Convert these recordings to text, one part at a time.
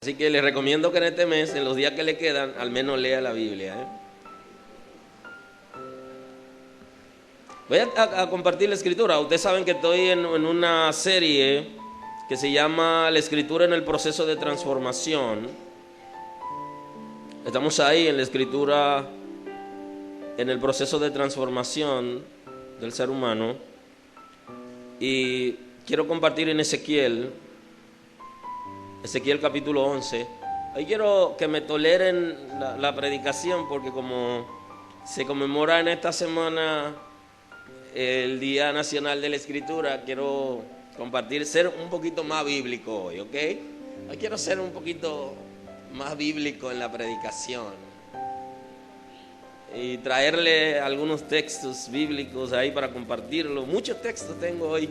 Así que les recomiendo que en este mes, en los días que le quedan, al menos lea la Biblia. Voy a compartir la escritura. Ustedes saben que estoy en una serie que se llama La Escritura en el proceso de transformación. Estamos ahí en la escritura, en el proceso de transformación del ser humano. Y quiero compartir en Ezequiel capítulo 11. Hoy quiero que me toleren la predicación porque como se conmemora en esta semana el Día Nacional de la Escritura, quiero compartir, ser un poquito más bíblico hoy, ¿ok? Hoy quiero ser un poquito más bíblico en la predicación y traerle algunos textos bíblicos ahí para compartirlo. Muchos textos tengo hoy.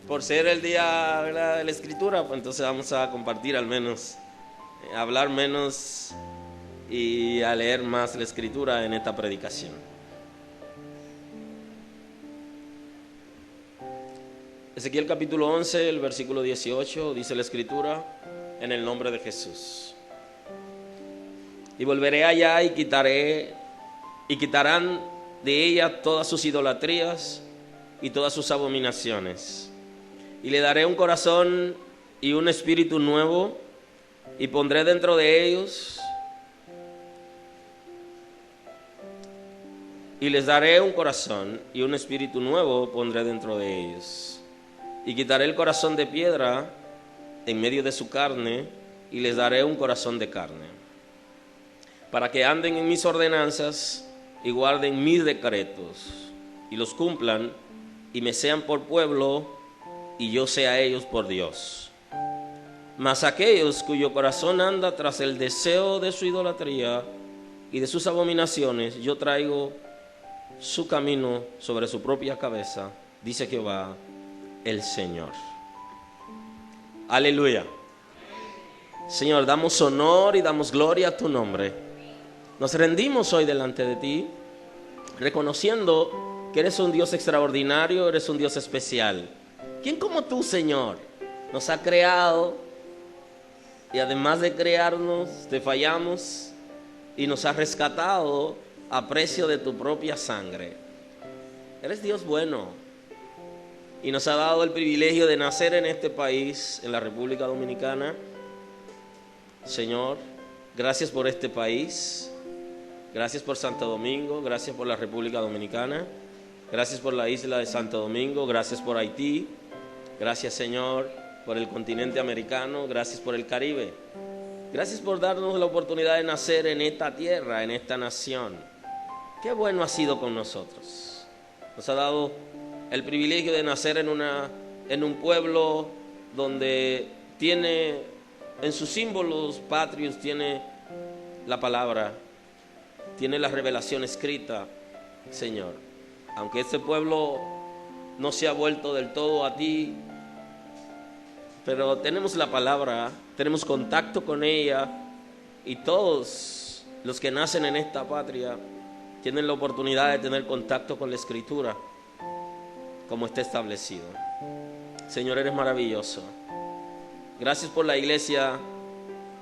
Por ser el día, ¿verdad?, de la escritura, pues entonces vamos a compartir al menos, hablar menos y a leer más la escritura en esta predicación. Ezequiel capítulo 11, el versículo 18, dice la escritura: en el nombre de Jesús. Y volveré allá y quitarán de ella todas sus idolatrías y todas sus abominaciones. Y le daré un corazón y un espíritu nuevo, y pondré dentro de ellos, y les daré un corazón y un espíritu nuevo pondré dentro de ellos. Y quitaré el corazón de piedra en medio de su carne, y les daré un corazón de carne, para que anden en mis ordenanzas y guarden mis decretos, y los cumplan, y me sean por pueblo, y yo sea a ellos por Dios. Mas aquellos cuyo corazón anda tras el deseo de su idolatría y de sus abominaciones, yo traigo su camino sobre su propia cabeza, dice Jehová el Señor. Aleluya. Señor, damos honor y damos gloria a tu nombre. Nos rendimos hoy delante de ti, reconociendo que eres un Dios extraordinario, eres un Dios especial. ¿Quién como tú, Señor, nos ha creado y además de crearnos, te fallamos y nos has rescatado a precio de tu propia sangre? Eres Dios bueno y nos ha dado el privilegio de nacer en este país, en la República Dominicana. Señor, gracias por este país, gracias por Santo Domingo, gracias por la República Dominicana, gracias por la isla de Santo Domingo, gracias por Haití. Gracias, Señor, por el continente americano, gracias por el Caribe. Gracias por darnos la oportunidad de nacer en esta tierra, en esta nación. Qué bueno ha sido con nosotros. Nos ha dado el privilegio de nacer en un pueblo donde tiene en sus símbolos patrios, tiene la palabra, tiene la revelación escrita, Señor. Aunque este pueblo no se ha vuelto del todo a ti, pero tenemos la palabra, tenemos contacto con ella, y todos los que nacen en esta patria tienen la oportunidad de tener contacto con la escritura como está establecido. Señor, eres maravilloso. Gracias por la iglesia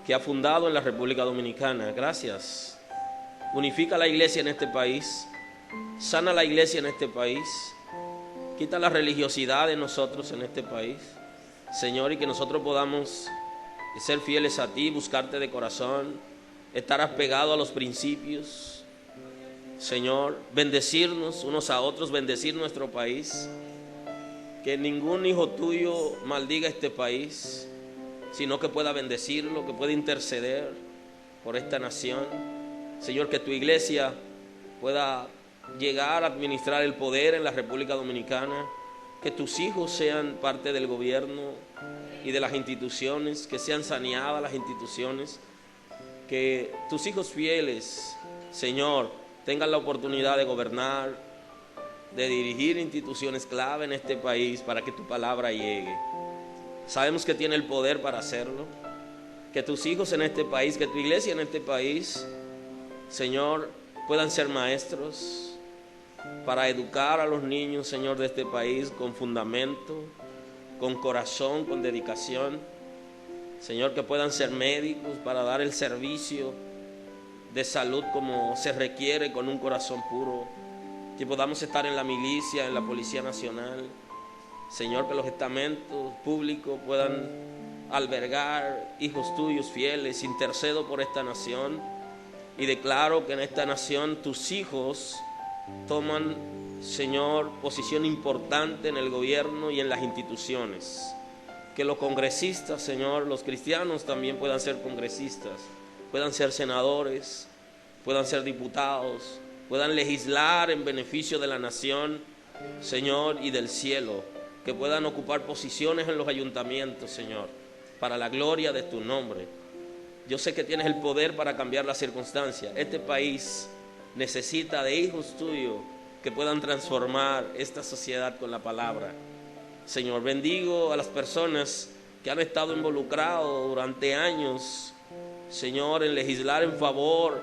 que ha fundado en la República Dominicana. Gracias. Unifica la iglesia en este país, sana la iglesia en este país, quita la religiosidad de nosotros en este país, Señor, y que nosotros podamos ser fieles a ti, buscarte de corazón, estar apegados a los principios, Señor, bendecirnos unos a otros, bendecir nuestro país, que ningún hijo tuyo maldiga este país, sino que pueda bendecirlo, que pueda interceder por esta nación. Señor, que tu iglesia pueda llegar a administrar el poder en la República Dominicana, que tus hijos sean parte del gobierno y de las instituciones, que sean saneadas las instituciones, que tus hijos fieles, Señor, tengan la oportunidad de gobernar, de dirigir instituciones clave en este país para que tu palabra llegue. Sabemos que tiene el poder para hacerlo, que tus hijos en este país, que tu iglesia en este país, Señor, puedan ser maestros para educar a los niños, Señor, de este país con fundamento, con corazón, con dedicación. Señor, que puedan ser médicos para dar el servicio de salud como se requiere, con un corazón puro. Que podamos estar en la milicia, en la Policía Nacional. Señor, que los estamentos públicos puedan albergar hijos tuyos fieles. Intercedo por esta nación y declaro que en esta nación tus hijos toman, Señor, posición importante en el gobierno y en las instituciones. Que los congresistas, Señor, los cristianos también puedan ser congresistas, puedan ser senadores, puedan ser diputados, puedan legislar en beneficio de la nación, Señor, y del cielo. Que puedan ocupar posiciones en los ayuntamientos, Señor, para la gloria de tu nombre. Yo sé que tienes el poder para cambiar las circunstancias. Este país necesita de hijos tuyos que puedan transformar esta sociedad con la palabra. Señor, bendigo a las personas que han estado involucrados durante años, Señor, en legislar en favor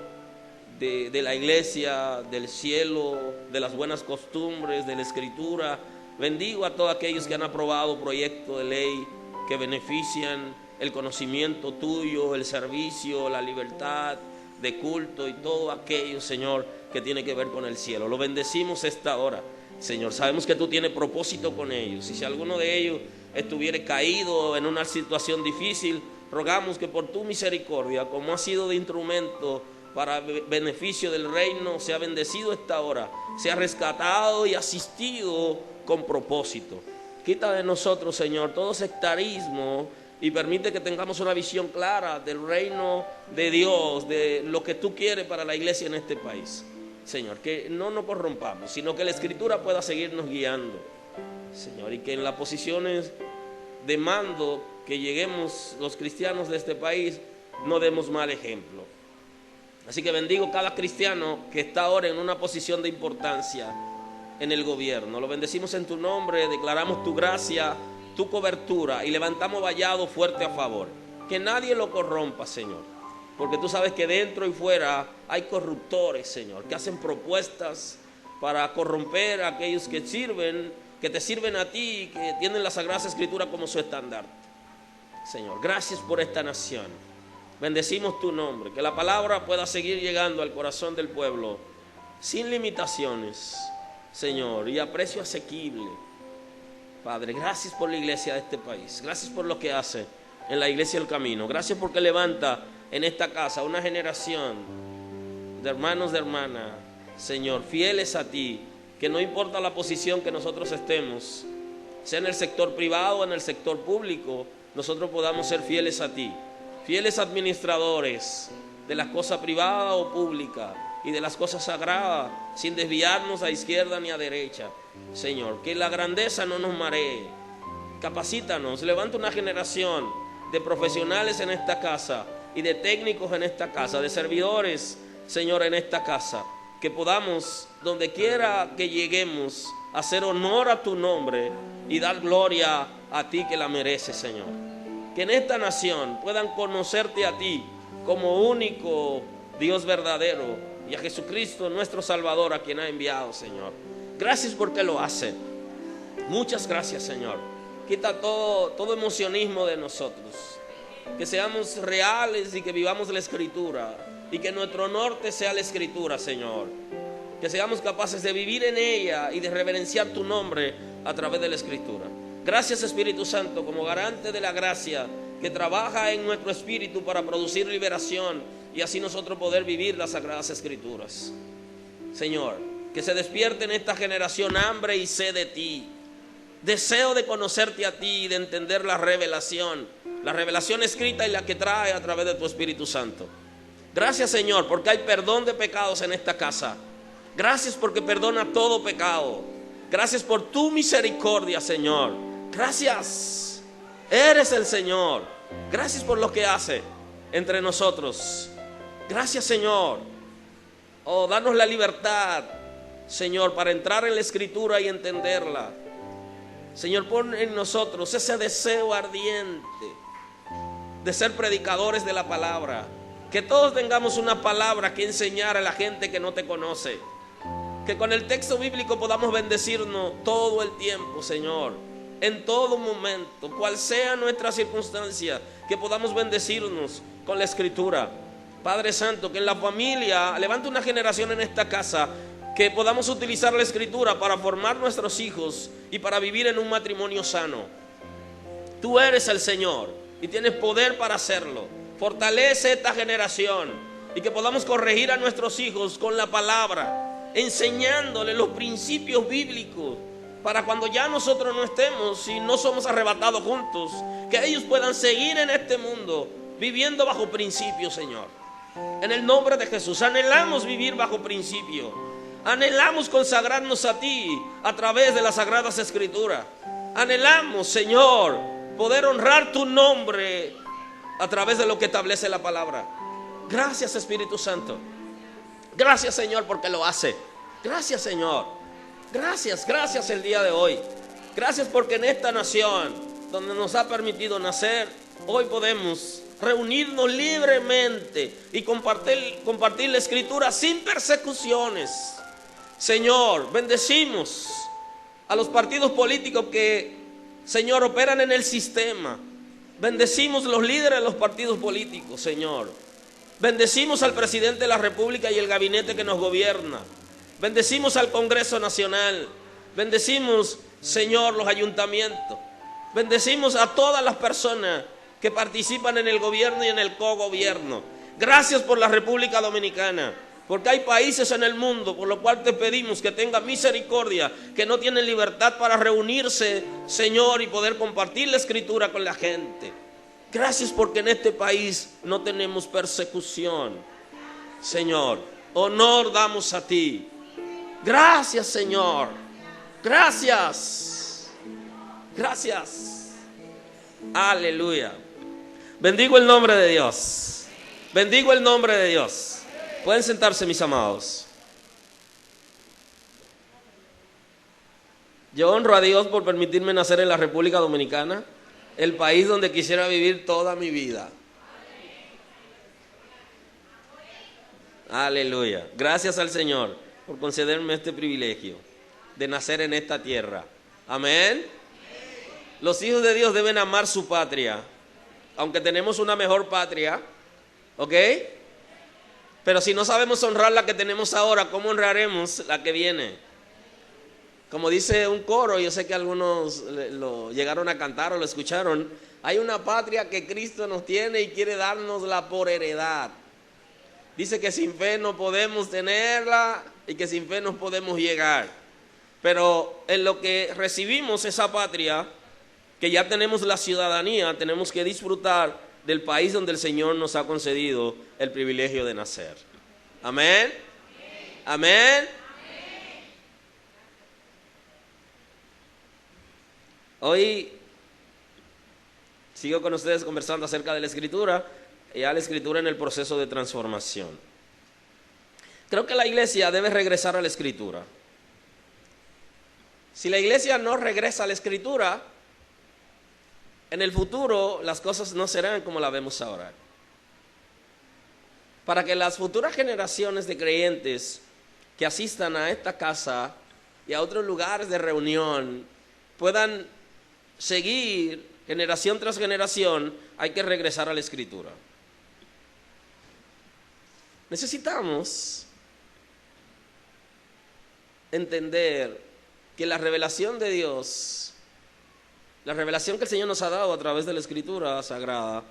de la iglesia, del cielo, de las buenas costumbres, de la escritura. Bendigo a todos aquellos que han aprobado proyectos de ley que benefician el conocimiento tuyo, el servicio, la libertad de culto y todo aquello, Señor, que tiene que ver con el cielo. Lo bendecimos esta hora, Señor. Sabemos que tú tienes propósito con ellos. Y si alguno de ellos estuviera caído en una situación difícil, rogamos que por tu misericordia, como ha sido de instrumento para beneficio del reino, sea bendecido esta hora, sea rescatado y asistido con propósito. Quita de nosotros, Señor, todo sectarismo y permite que tengamos una visión clara del reino de Dios, de lo que tú quieres para la iglesia en este país. Señor, que no nos corrompamos, sino que la Escritura pueda seguirnos guiando, Señor, y que en las posiciones de mando que lleguemos los cristianos de este país no demos mal ejemplo. Así que bendigo cada cristiano que está ahora en una posición de importancia en el gobierno. Lo bendecimos en tu nombre, declaramos tu gracia, tu cobertura y levantamos vallado fuerte a favor. Que nadie lo corrompa, Señor, porque tú sabes que dentro y fuera hay corruptores, Señor, que hacen propuestas para corromper a aquellos que sirven, que te sirven a ti, que tienen la Sagrada Escritura como su estandarte. Señor, gracias por esta nación. Bendecimos tu nombre, que la palabra pueda seguir llegando al corazón del pueblo sin limitaciones, Señor, y a precio asequible. Padre, gracias por la iglesia de este país. Gracias por lo que hace en la iglesia del camino. Gracias porque levanta en esta casa una generación de hermanos, de hermanas, Señor, fieles a ti, que no importa la posición que nosotros estemos, sea en el sector privado o en el sector público, nosotros podamos ser fieles a ti. Fieles administradores de las cosas privadas o públicas y de las cosas sagradas, sin desviarnos a izquierda ni a derecha. Señor, que la grandeza no nos maree. Capacítanos, levanta una generación de profesionales en esta casa y de técnicos en esta casa, de servidores, Señor, en esta casa. Que podamos, donde quiera que lleguemos, hacer honor a tu nombre y dar gloria a ti que la mereces, Señor. Que en esta nación puedan conocerte a ti como único Dios verdadero y a Jesucristo nuestro Salvador, a quien ha enviado, Señor. Gracias porque lo hace. Muchas gracias, Señor. Quita todo emocionismo de nosotros. Que seamos reales y que vivamos la Escritura y que nuestro norte sea la Escritura, Señor. Que seamos capaces de vivir en ella y de reverenciar tu nombre a través de la Escritura. Gracias, Espíritu Santo, como garante de la gracia que trabaja en nuestro espíritu para producir liberación y así nosotros poder vivir las Sagradas Escrituras. Señor, que se despierte en esta generación hambre y sed de ti, deseo de conocerte a ti y de entender la revelación escrita y la que trae a través de tu Espíritu Santo. Gracias, Señor, porque hay perdón de pecados en esta casa. Gracias porque perdona todo pecado. Gracias por tu misericordia, Señor. Gracias, eres el Señor. Gracias por lo que hace entre nosotros. Gracias, Señor. Oh, danos la libertad, Señor, para entrar en la Escritura y entenderla. Señor, pon en nosotros ese deseo ardiente de ser predicadores de la palabra. Que todos tengamos una palabra que enseñar a la gente que no te conoce. Que con el texto bíblico podamos bendecirnos todo el tiempo, Señor, en todo momento, cual sea nuestra circunstancia. que podamos bendecirnos con la Escritura. Padre Santo, que en la familia levante una generación en esta casa, que podamos utilizar la Escritura para formar nuestros hijos y para vivir en un matrimonio sano. Tú eres el Señor y tienes poder para hacerlo. Fortalece esta generación y que podamos corregir a nuestros hijos con la palabra, enseñándoles los principios bíblicos, para cuando ya nosotros no estemos y no somos arrebatados juntos, que ellos puedan seguir en este mundo viviendo bajo principios, Señor. En el nombre de Jesús, anhelamos vivir bajo principio. Anhelamos consagrarnos a ti a través de las Sagradas Escrituras. Anhelamos, Señor, poder honrar tu nombre a través de lo que establece la palabra. Gracias, Espíritu Santo. Gracias, Señor, porque lo hace. Gracias, Señor. Gracias el día de hoy. Gracias porque en esta nación donde nos ha permitido nacer, hoy podemos reunirnos libremente y compartir la Escritura sin persecuciones. Señor, bendecimos a los partidos políticos que, Señor, operan en el sistema. Bendecimos los líderes de los partidos políticos, Señor. Bendecimos al presidente de la República y el gabinete que nos gobierna. Bendecimos al Congreso Nacional. Bendecimos, Señor, los ayuntamientos. Bendecimos a todas las personas que participan en el gobierno y en el cogobierno. Gracias por la República Dominicana, porque hay países en el mundo por lo cual te pedimos que tenga misericordia, que no tienen libertad para reunirse, Señor, y poder compartir la Escritura con la gente. Gracias porque en este país no tenemos persecución. Señor, honor damos a ti. Gracias, Señor. Gracias. Aleluya. Bendigo el nombre de Dios. Bendigo el nombre de Dios. Pueden sentarse, mis amados. Yo honro a Dios por permitirme nacer en la República Dominicana, el país donde quisiera vivir toda mi vida. Aleluya. Gracias al Señor por concederme este privilegio de nacer en esta tierra. Amén. Los hijos de Dios deben amar su patria, aunque tenemos una mejor patria, ¿ok? Pero si no sabemos honrar la que tenemos ahora, ¿cómo honraremos la que viene? Como dice un coro, yo sé que algunos lo llegaron a cantar o lo escucharon, hay una patria que Cristo nos tiene y quiere dárnosla por heredad. Dice que sin fe no podemos tenerla y que sin fe no podemos llegar. Pero en lo que recibimos esa patria, que ya tenemos la ciudadanía, tenemos que disfrutar del país donde el Señor nos ha concedido el privilegio de nacer. Amén. Amén. Hoy sigo con ustedes conversando acerca de la Escritura, y a la Escritura en el proceso de transformación. Creo que la iglesia debe regresar a la Escritura. Si la iglesia no regresa a la Escritura, en el futuro las cosas no serán como la vemos ahora. Para que las futuras generaciones de creyentes que asistan a esta casa y a otros lugares de reunión puedan seguir generación tras generación, hay que regresar a la Escritura. Necesitamos entender que la revelación de Dios, la revelación que el Señor nos ha dado a través de la Escritura Sagrada,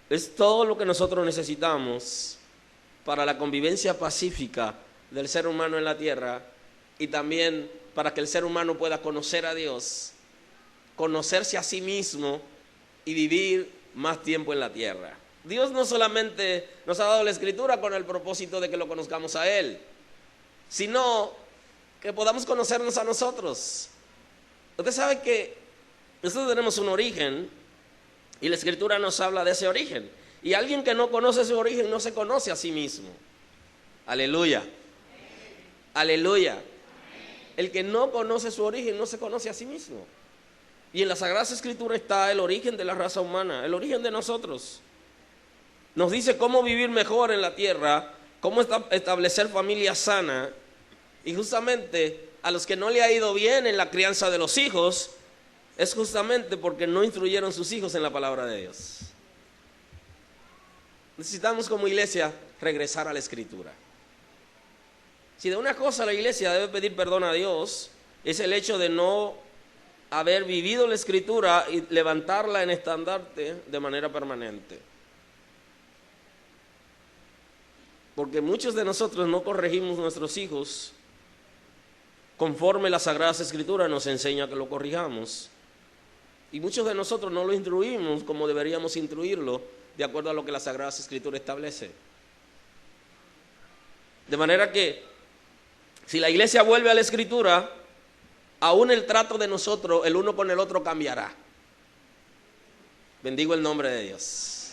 es todo lo que nosotros necesitamos para la convivencia pacífica del ser humano en la tierra, y también para que el ser humano pueda conocer a Dios, conocerse a sí mismo y vivir más tiempo en la tierra. Dios no solamente nos ha dado la Escritura con el propósito de que lo conozcamos a Él, sino que podamos conocernos a nosotros. Usted sabe que nosotros tenemos un origen y la Escritura nos habla de ese origen. Y alguien que no conoce su origen no se conoce a sí mismo. Aleluya. Aleluya. El que no conoce su origen no se conoce a sí mismo. Y en la Sagrada Escritura está el origen de la raza humana, el origen de nosotros. Nos dice cómo vivir mejor en la tierra, cómo establecer familia sana. Y justamente a los que no le ha ido bien en la crianza de los hijos, es justamente porque no instruyeron sus hijos en la palabra de Dios. Necesitamos como iglesia regresar a la Escritura. Si de una cosa la iglesia debe pedir perdón a Dios, es el hecho de no haber vivido la Escritura y levantarla en estandarte de manera permanente. Porque muchos de nosotros no corregimos a nuestros hijos conforme las Sagradas Escrituras nos enseña que lo corrijamos. Y muchos de nosotros no lo instruimos como deberíamos instruirlo, de acuerdo a lo que la Sagrada Escritura establece. De manera que, si la iglesia vuelve a la Escritura, aún el trato de nosotros, el uno con el otro, cambiará. Bendigo el nombre de Dios.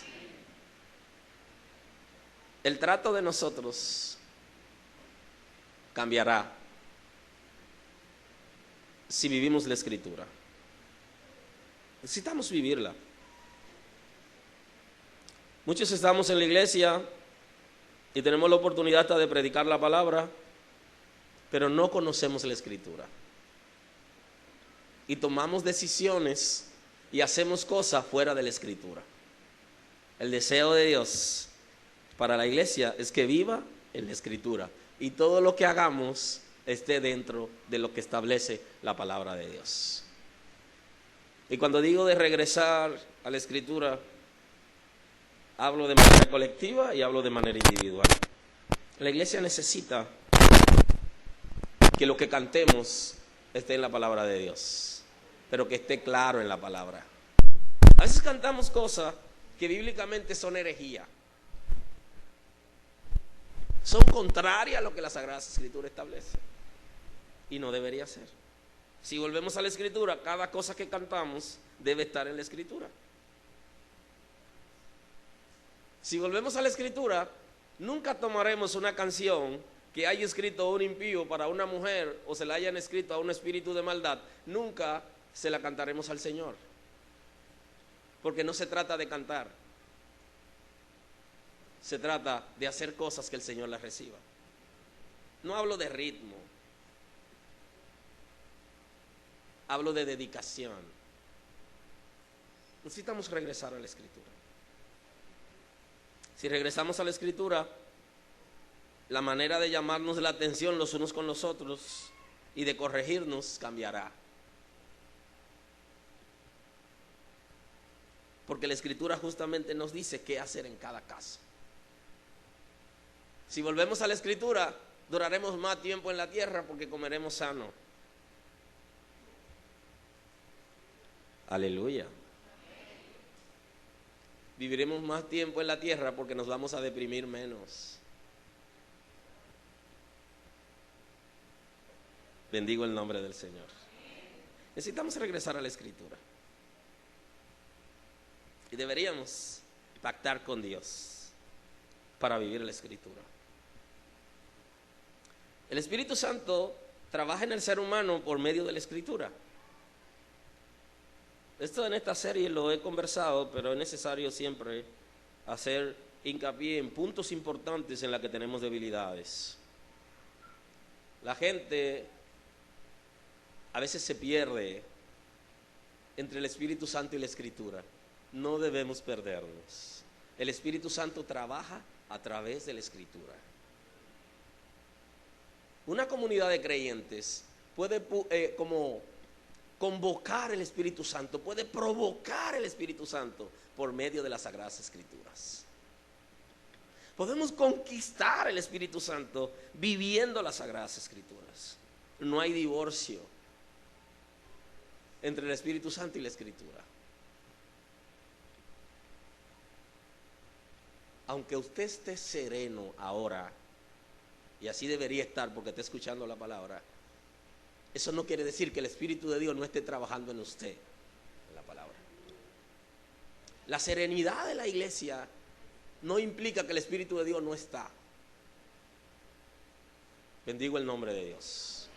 El trato de nosotros cambiará si vivimos la Escritura. Necesitamos vivirla. Muchos estamos en la iglesia y tenemos la oportunidad hasta de predicar la palabra, pero no conocemos la Escritura. Y tomamos decisiones y hacemos cosas fuera de la Escritura. El deseo de Dios para la iglesia es que viva en la Escritura y todo lo que hagamos esté dentro de lo que establece la palabra de Dios. Y cuando digo de regresar a la Escritura, hablo de manera colectiva y hablo de manera individual. La iglesia necesita que lo que cantemos esté en la palabra de Dios, pero que esté claro en la palabra. A veces cantamos cosas que bíblicamente son herejía, son contrarias a lo que la Sagrada Escritura establece, y no debería ser. Si volvemos a la Escritura, cada cosa que cantamos debe estar en la Escritura. Si volvemos a la Escritura, nunca tomaremos una canción que haya escrito un impío para una mujer o se la hayan escrito a un espíritu de maldad. Nunca se la cantaremos al Señor, porque no se trata de cantar, se trata de hacer cosas que el Señor las reciba. No hablo de ritmo, hablo de dedicación. Necesitamos regresar a la Escritura. Si regresamos a la Escritura, la manera de llamarnos la atención los unos con los otros y de corregirnos cambiará. Porque la Escritura justamente nos dice qué hacer en cada caso. Si volvemos a la Escritura, duraremos más tiempo en la tierra porque comeremos sano. Aleluya. Viviremos más tiempo en la tierra porque nos vamos a deprimir menos. Bendigo el nombre del Señor. Necesitamos regresar a la Escritura. Y deberíamos pactar con Dios para vivir la Escritura. El Espíritu Santo trabaja en el ser humano por medio de la Escritura. Esto en esta serie lo he conversado, pero es necesario siempre hacer hincapié en puntos importantes en los que tenemos debilidades. La gente a veces se pierde entre el Espíritu Santo y la Escritura. No debemos perdernos. El Espíritu Santo trabaja a través de la Escritura. Una comunidad de creyentes puede convocar el Espíritu Santo, puede provocar el Espíritu Santo por medio de las Sagradas Escrituras. Podemos conquistar el Espíritu Santo viviendo las Sagradas Escrituras. No hay divorcio entre el Espíritu Santo y la Escritura. Aunque usted esté sereno ahora, y así debería estar porque está escuchando la palabra, eso no quiere decir que el Espíritu de Dios no esté trabajando en usted, en la palabra. La serenidad de la iglesia no implica que el Espíritu de Dios no está. Bendigo el nombre de Dios.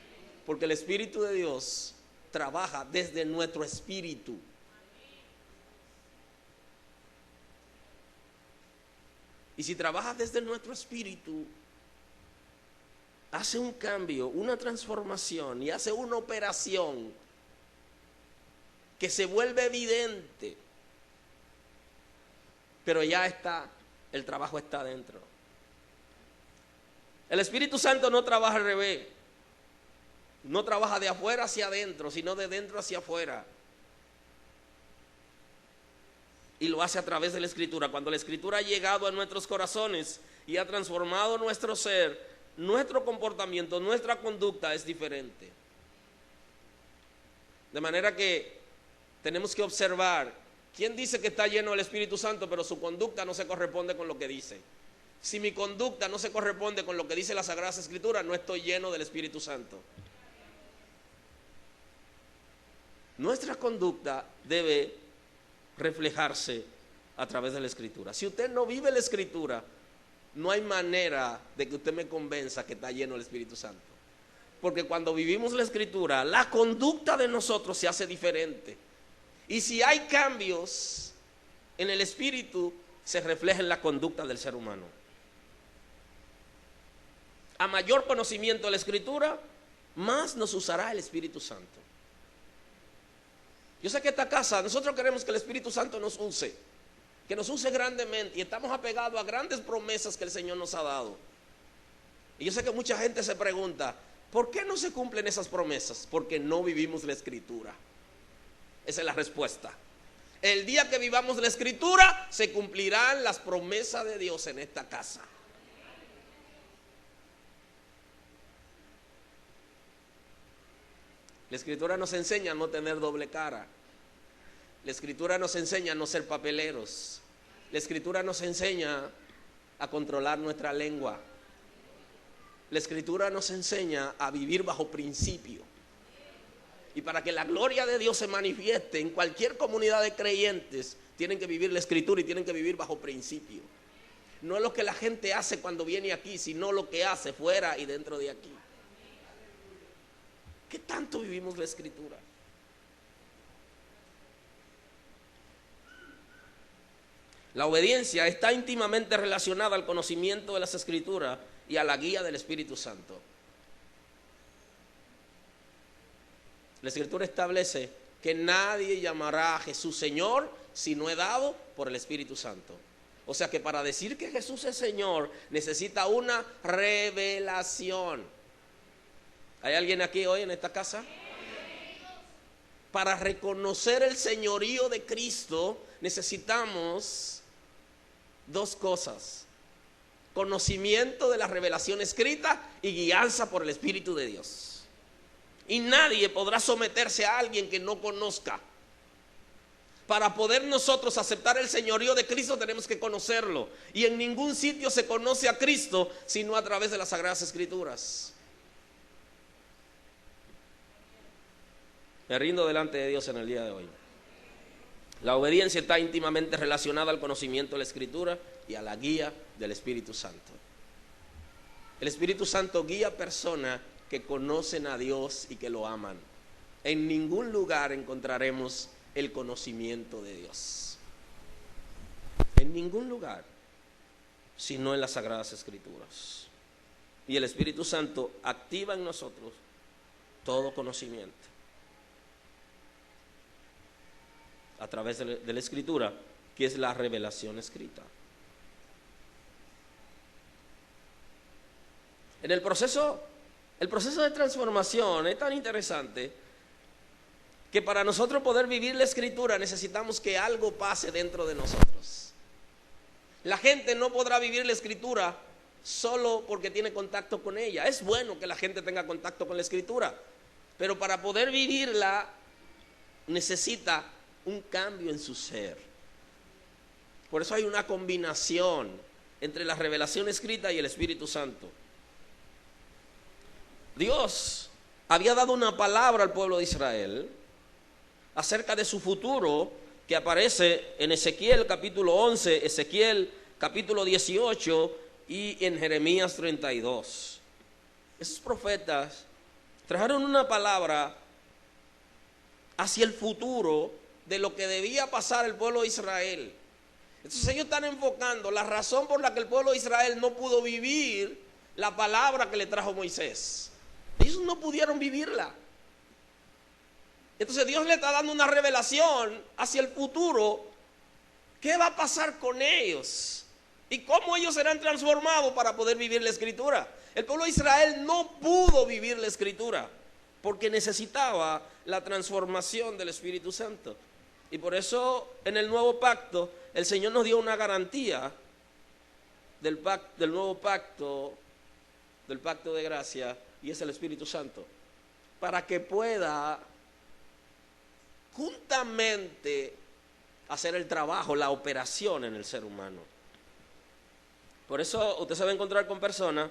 Porque el Espíritu de Dios trabaja desde nuestro espíritu. Y si trabaja desde nuestro espíritu, hace un cambio, una transformación y hace una operación que se vuelve evidente, pero ya está El trabajo está adentro. El Espíritu Santo no trabaja al revés. No trabaja de afuera hacia adentro, sino de dentro hacia afuera. Y lo hace a través de la Escritura. Cuando la Escritura ha llegado a nuestros corazones y ha transformado nuestro ser, nuestro comportamiento, nuestra conducta es diferente. De manera que tenemos que observar quién dice que está lleno del Espíritu Santo, pero su conducta no se corresponde con lo que dice. Si mi conducta no se corresponde con lo que dice la Sagrada Escritura, no estoy lleno del Espíritu Santo. Nuestra conducta debe reflejarse a través de la Escritura. Si usted no vive la Escritura, no hay manera de que usted me convenza que está lleno del Espíritu Santo. Porque cuando vivimos la Escritura, la conducta de nosotros se hace diferente. Y si hay cambios en el Espíritu, se refleja en la conducta del ser humano. A mayor conocimiento de la Escritura, más nos usará el Espíritu Santo. Yo sé que esta casa, nosotros queremos que el Espíritu Santo nos use, que nos use grandemente, y estamos apegados a grandes promesas que el Señor nos ha dado. Y yo sé que mucha gente se pregunta, ¿por qué no se cumplen esas promesas? Porque no vivimos la Escritura. Esa es la respuesta. El día que vivamos la Escritura, se cumplirán las promesas de Dios en esta casa. La Escritura nos enseña a no tener doble cara. La Escritura nos enseña a no ser papeleros. La Escritura nos enseña a controlar nuestra lengua. La Escritura nos enseña a vivir bajo principio. Y para que la gloria de Dios se manifieste en cualquier comunidad de creyentes, tienen que vivir la Escritura y tienen que vivir bajo principio. No es lo que la gente hace cuando viene aquí, sino lo que hace fuera y dentro de aquí. ¿Qué tanto vivimos la Escritura? La obediencia está íntimamente relacionada al conocimiento de las Escrituras y a la guía del Espíritu Santo. La Escritura establece que nadie llamará a Jesús Señor si no es dado por el Espíritu Santo. O sea que para decir que Jesús es Señor necesita una revelación. ¿Hay alguien aquí hoy en esta casa? Para reconocer el señorío de Cristo necesitamos dos cosas: conocimiento de la revelación escrita y guianza por el Espíritu de Dios. Y nadie podrá someterse a alguien que no conozca. Para poder nosotros aceptar el señorío de Cristo tenemos que conocerlo. Y en ningún sitio se conoce a Cristo sino a través de las Sagradas Escrituras. Me rindo delante de Dios en el día de hoy. La obediencia está íntimamente relacionada al conocimiento de la Escritura y a la guía del Espíritu Santo. El Espíritu Santo guía a personas que conocen a Dios y que lo aman. En ningún lugar encontraremos el conocimiento de Dios. En ningún lugar, sino en las Sagradas Escrituras. Y el Espíritu Santo activa en nosotros todo conocimiento a través de la Escritura, que es la revelación escrita. En el proceso de transformación es tan interesante que para nosotros poder vivir la Escritura necesitamos que algo pase dentro de nosotros. La gente no podrá vivir la Escritura solo porque tiene contacto con ella. Es bueno que la gente tenga contacto con la Escritura, pero para poder vivirla necesita un cambio en su ser. Por eso hay una combinación entre la revelación escrita y el Espíritu Santo. Dios había dado una palabra al pueblo de Israel acerca de su futuro, que aparece en Ezequiel capítulo 11, Ezequiel capítulo 18 y en Jeremías 32. Esos profetas trajeron una palabra hacia el futuro de lo que debía pasar el pueblo de Israel. Entonces ellos están enfocando la razón por la que el pueblo de Israel no pudo vivir la palabra que le trajo Moisés. Ellos no pudieron vivirla. Entonces Dios le está dando una revelación hacia el futuro. ¿Qué va a pasar con ellos ¿Y cómo ellos serán transformados para poder vivir la Escritura? El pueblo de Israel no pudo vivir la Escritura porque necesitaba la transformación del Espíritu Santo. Y por eso en el nuevo pacto el Señor nos dio una garantía del nuevo pacto, del pacto de gracia, y es el Espíritu Santo, para que pueda juntamente hacer el trabajo, la operación en el ser humano. Por eso usted se va a encontrar con personas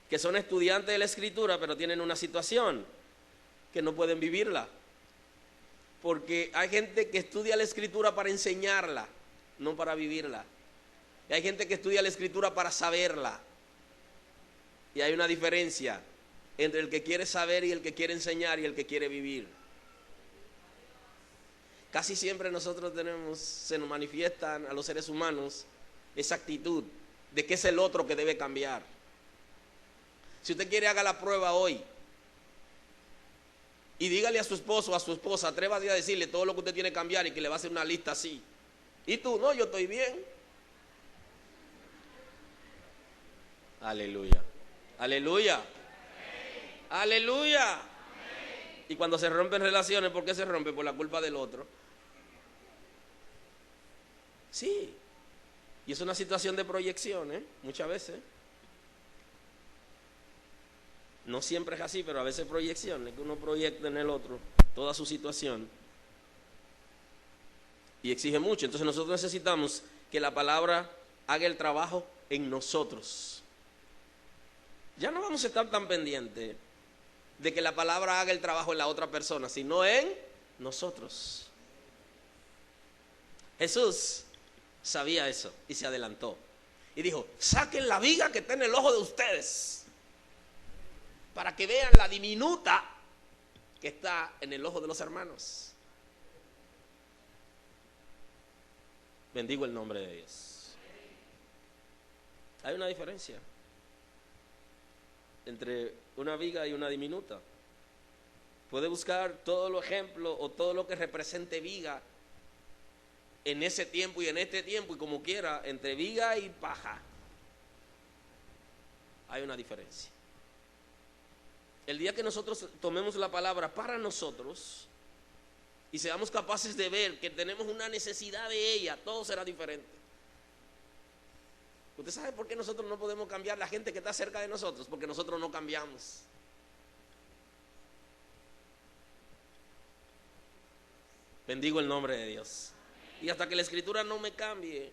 que son estudiantes de la Escritura, pero tienen una situación que no pueden vivirla. Porque hay gente que estudia la Escritura para enseñarla, no para vivirla. Y hay gente que estudia la Escritura para saberla. Y hay una diferencia entre el que quiere saber y el que quiere enseñar y el que quiere vivir. Casi siempre nosotros se nos manifiestan a los seres humanos esa actitud de que es el otro que debe cambiar. Si usted quiere, haga la prueba hoy y dígale a su esposo o a su esposa, atrévase a decirle todo lo que usted tiene que cambiar y que le va a hacer una lista así. Y tú, no, yo estoy bien. Aleluya, aleluya, aleluya. Y cuando se rompen relaciones, ¿por qué se rompe? Por la culpa del otro. Sí. Y es una situación de proyección, muchas veces. No siempre es así, pero a veces proyección, es que uno proyecta en el otro toda su situación. Y exige mucho. Entonces nosotros necesitamos que la palabra haga el trabajo en nosotros. Ya no vamos a estar tan pendientes de que la palabra haga el trabajo en la otra persona, sino en nosotros. Jesús sabía eso y se adelantó y dijo: saquen la viga que está en el ojo de ustedes para que vean la diminuta que está en el ojo de los hermanos. Bendigo el nombre de Dios. Hay una diferencia entre una viga y una diminuta. Puede buscar todos los ejemplos o todo lo que represente viga en ese tiempo y en este tiempo, y como quiera, entre viga y paja hay una diferencia. El día que nosotros tomemos la palabra para nosotros y seamos capaces de ver que tenemos una necesidad de ella, todo será diferente. ¿Usted sabe por qué nosotros no podemos cambiar la gente que está cerca de nosotros? Porque nosotros no cambiamos. Bendigo el nombre de Dios. Y hasta que la Escritura no me cambie,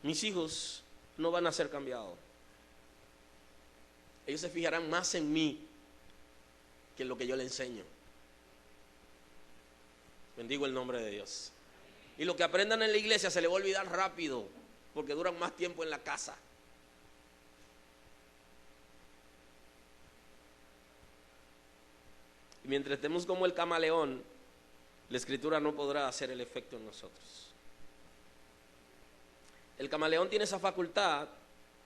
mis hijos no van a ser cambiados. Ellos se fijarán más en mí que en lo que yo les enseño. Bendigo el nombre de Dios. Y lo que aprendan en la iglesia se les va a olvidar rápido, porque duran más tiempo en la casa. Y mientras estemos como el camaleón, la Escritura no podrá hacer el efecto en nosotros. El camaleón tiene esa facultad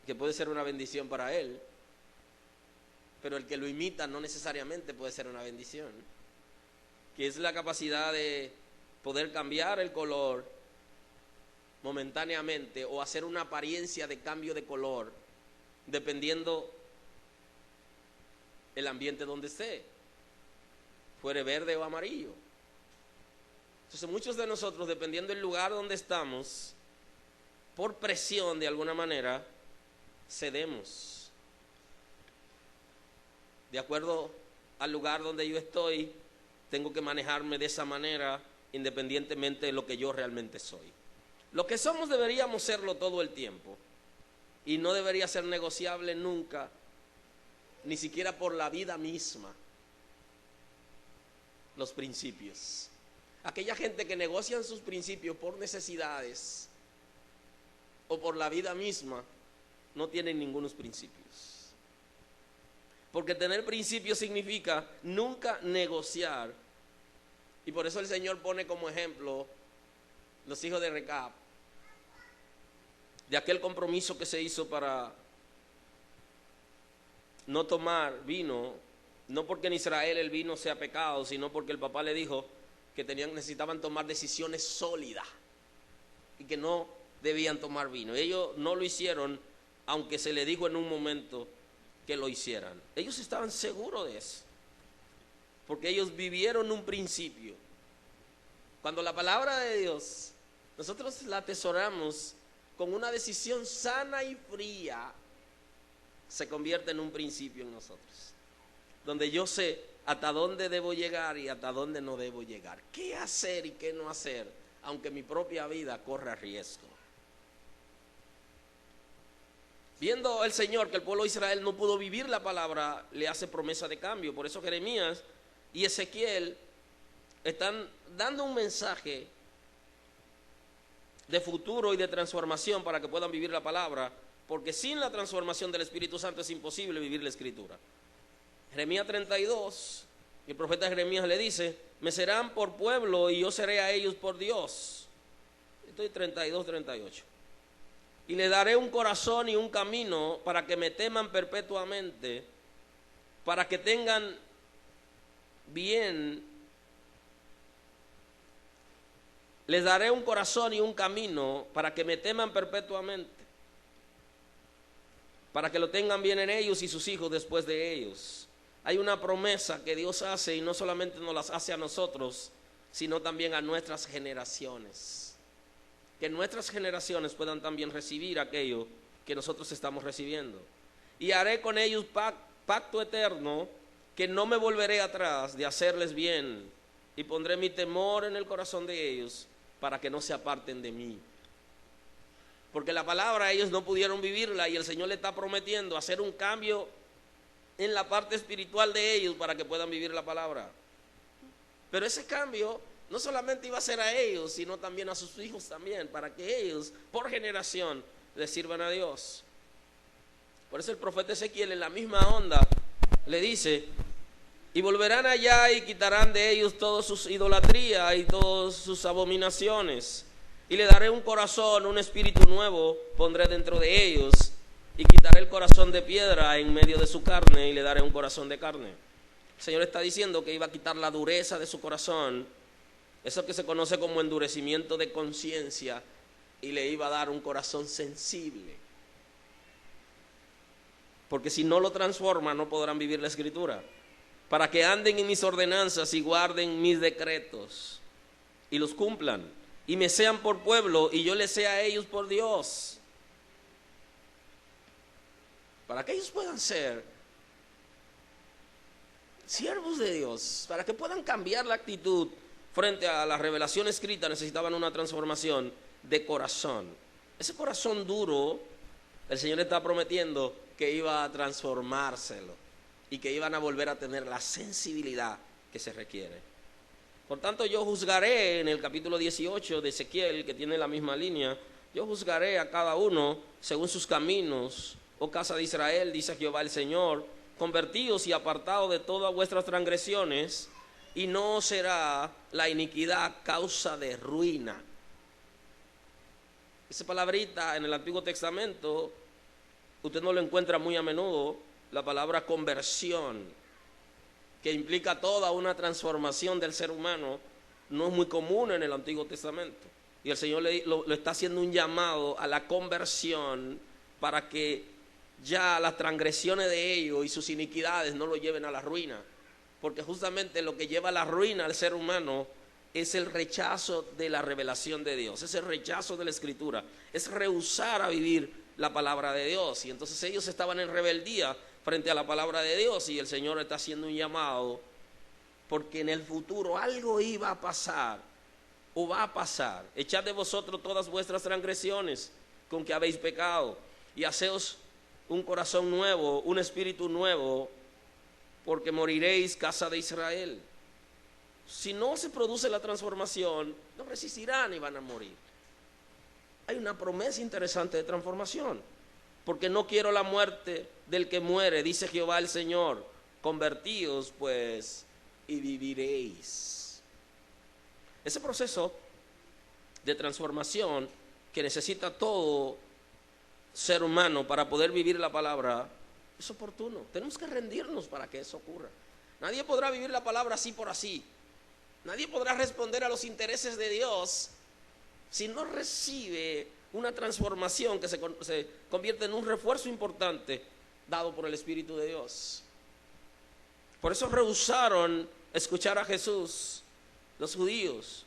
que puede ser una bendición para él, pero el que lo imita no necesariamente puede ser una bendición, que es la capacidad de poder cambiar el color momentáneamente o hacer una apariencia de cambio de color dependiendo el ambiente donde esté, fuere verde o amarillo. Entonces muchos de nosotros, dependiendo del lugar donde estamos, por presión de alguna manera, cedemos. De acuerdo al lugar donde yo estoy, tengo que manejarme de esa manera, independientemente de lo que yo realmente soy. Lo que somos deberíamos serlo todo el tiempo, y no debería ser negociable nunca, ni siquiera por la vida misma, los principios. Aquella gente que negocian sus principios por necesidades o por la vida misma, no tienen ningunos principios. Porque tener principios significa nunca negociar. Y por eso el Señor pone como ejemplo los hijos de Recab, de aquel compromiso que se hizo para no tomar vino, no porque en Israel el vino sea pecado, sino porque el papá le dijo que necesitaban tomar decisiones sólidas y que no debían tomar vino. Ellos no lo hicieron, aunque se les dijo en un momento que lo hicieran. Ellos estaban seguros de eso, porque ellos vivieron un principio. Cuando la palabra de Dios, nosotros la atesoramos con una decisión sana y fría, se convierte en un principio en nosotros, donde yo sé hasta dónde debo llegar y hasta dónde no debo llegar, qué hacer y qué no hacer, aunque mi propia vida corra riesgo. Viendo el Señor que el pueblo de Israel no pudo vivir la palabra, le hace promesa de cambio. Por eso Jeremías y Ezequiel están dando un mensaje de futuro y de transformación para que puedan vivir la palabra, porque sin la transformación del Espíritu Santo es imposible vivir la Escritura. Jeremías 32, el profeta Jeremías le dice: me serán por pueblo y yo seré a ellos por Dios. Estoy 32, 38. Y le daré un corazón y un camino para que me teman perpetuamente, para que tengan bien. Les daré un corazón y un camino para que me teman perpetuamente, para que lo tengan bien en ellos y sus hijos después de ellos. Hay una promesa que Dios hace, y no solamente nos las hace a nosotros, sino también a nuestras generaciones. Que nuestras generaciones puedan también recibir aquello que nosotros estamos recibiendo. Y haré con ellos pacto eterno, que no me volveré atrás de hacerles bien, y pondré mi temor en el corazón de ellos, para que no se aparten de mí. Porque la palabra ellos no pudieron vivirla, y el Señor le está prometiendo hacer un cambio en la parte espiritual de ellos para que puedan vivir la palabra. Pero ese cambio no solamente iba a ser a ellos, sino también a sus hijos también, para que ellos por generación les sirvan a Dios. Por eso el profeta Ezequiel, en la misma onda, le dice: y volverán allá y quitarán de ellos todas sus idolatrías y todas sus abominaciones, y le daré un corazón, un espíritu nuevo pondré dentro de ellos, y quitaré el corazón de piedra en medio de su carne, y le daré un corazón de carne. El Señor está diciendo que iba a quitar la dureza de su corazón, eso que se conoce como endurecimiento de conciencia, y le iba a dar un corazón sensible. Porque si no lo transforma, no podrán vivir la Escritura. Para que anden en mis ordenanzas y guarden mis decretos y los cumplan, y me sean por pueblo y yo les sea a ellos por Dios. Para que ellos puedan ser siervos de Dios, para que puedan cambiar la actitud frente a la revelación escrita, necesitaban una transformación de corazón. Ese corazón duro, el Señor está prometiendo que iba a transformárselo, y que iban a volver a tener la sensibilidad que se requiere. Por tanto, yo juzgaré, en el capítulo 18 de Ezequiel, que tiene la misma línea, yo juzgaré a cada uno según sus caminos, oh casa de Israel, dice Jehová el Señor, convertíos y apartados de todas vuestras transgresiones, y no será la iniquidad causa de ruina. Esa palabrita en el Antiguo Testamento, usted no lo encuentra muy a menudo. La palabra conversión, que implica toda una transformación del ser humano, no es muy común en el Antiguo Testamento. Y el Señor lo está haciendo un llamado a la conversión, para que ya las transgresiones de ellos y sus iniquidades no lo lleven a la ruina. Porque justamente lo que lleva a la ruina al ser humano es el rechazo de la revelación de Dios, es el rechazo de la Escritura, es rehusar a vivir la palabra de Dios. Y entonces ellos estaban en rebeldía frente a la palabra de Dios, y el Señor está haciendo un llamado, porque en el futuro algo iba a pasar, o va a pasar. Echad de vosotros todas vuestras transgresiones con que habéis pecado, y haceos un corazón nuevo, un espíritu nuevo, porque moriréis, casa de Israel. Si no se produce la transformación, no resistirán y van a morir. Hay una promesa interesante de transformación. Porque no quiero la muerte del que muere, dice Jehová el Señor. Convertíos pues y viviréis. Ese proceso de transformación que necesita todo ser humano para poder vivir la palabra es oportuno. Tenemos que rendirnos para que eso ocurra. Nadie podrá vivir la palabra así por así. Nadie podrá responder a los intereses de Dios si no recibe una transformación que se convierte en un refuerzo importante dado por el Espíritu de Dios. Por eso rehusaron escuchar a Jesús los judíos,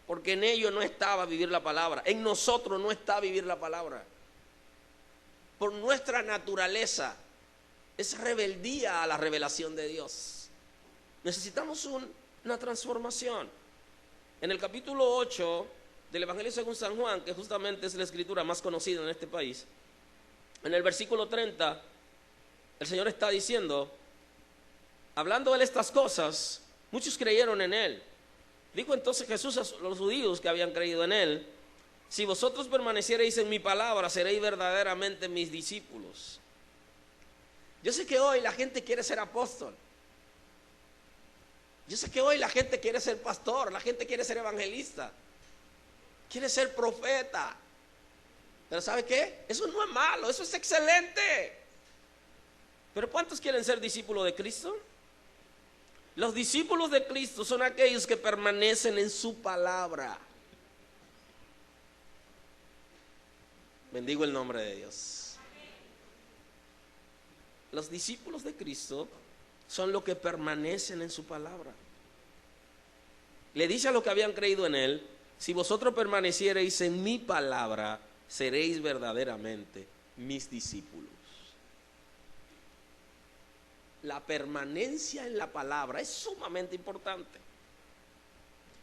porque en ellos no estaba vivir la palabra, en nosotros no está vivir la palabra. Por nuestra naturaleza es rebeldía a la revelación de Dios. Necesitamos una transformación. En el capítulo 8 del Evangelio según San Juan, que justamente es la escritura más conocida en este país, en el versículo 30, el Señor está diciendo, hablando de estas cosas, muchos creyeron en Él. Dijo entonces Jesús a los judíos que habían creído en Él, si vosotros permaneciereis en mi palabra, seréis verdaderamente mis discípulos. Yo sé que hoy la gente quiere ser apóstol. Yo sé que hoy la gente quiere ser pastor, la gente quiere ser evangelista, quiere ser profeta. Pero ¿sabe qué? Eso no es malo, eso es excelente. Pero ¿cuántos quieren ser discípulos de Cristo? Los discípulos de Cristo son aquellos que permanecen en su palabra. Bendigo el nombre de Dios. Los discípulos de Cristo son los que permanecen en su palabra. Le dice a los que habían creído en Él, si vosotros permaneciereis en mi palabra, seréis verdaderamente mis discípulos. La permanencia en la palabra es sumamente importante.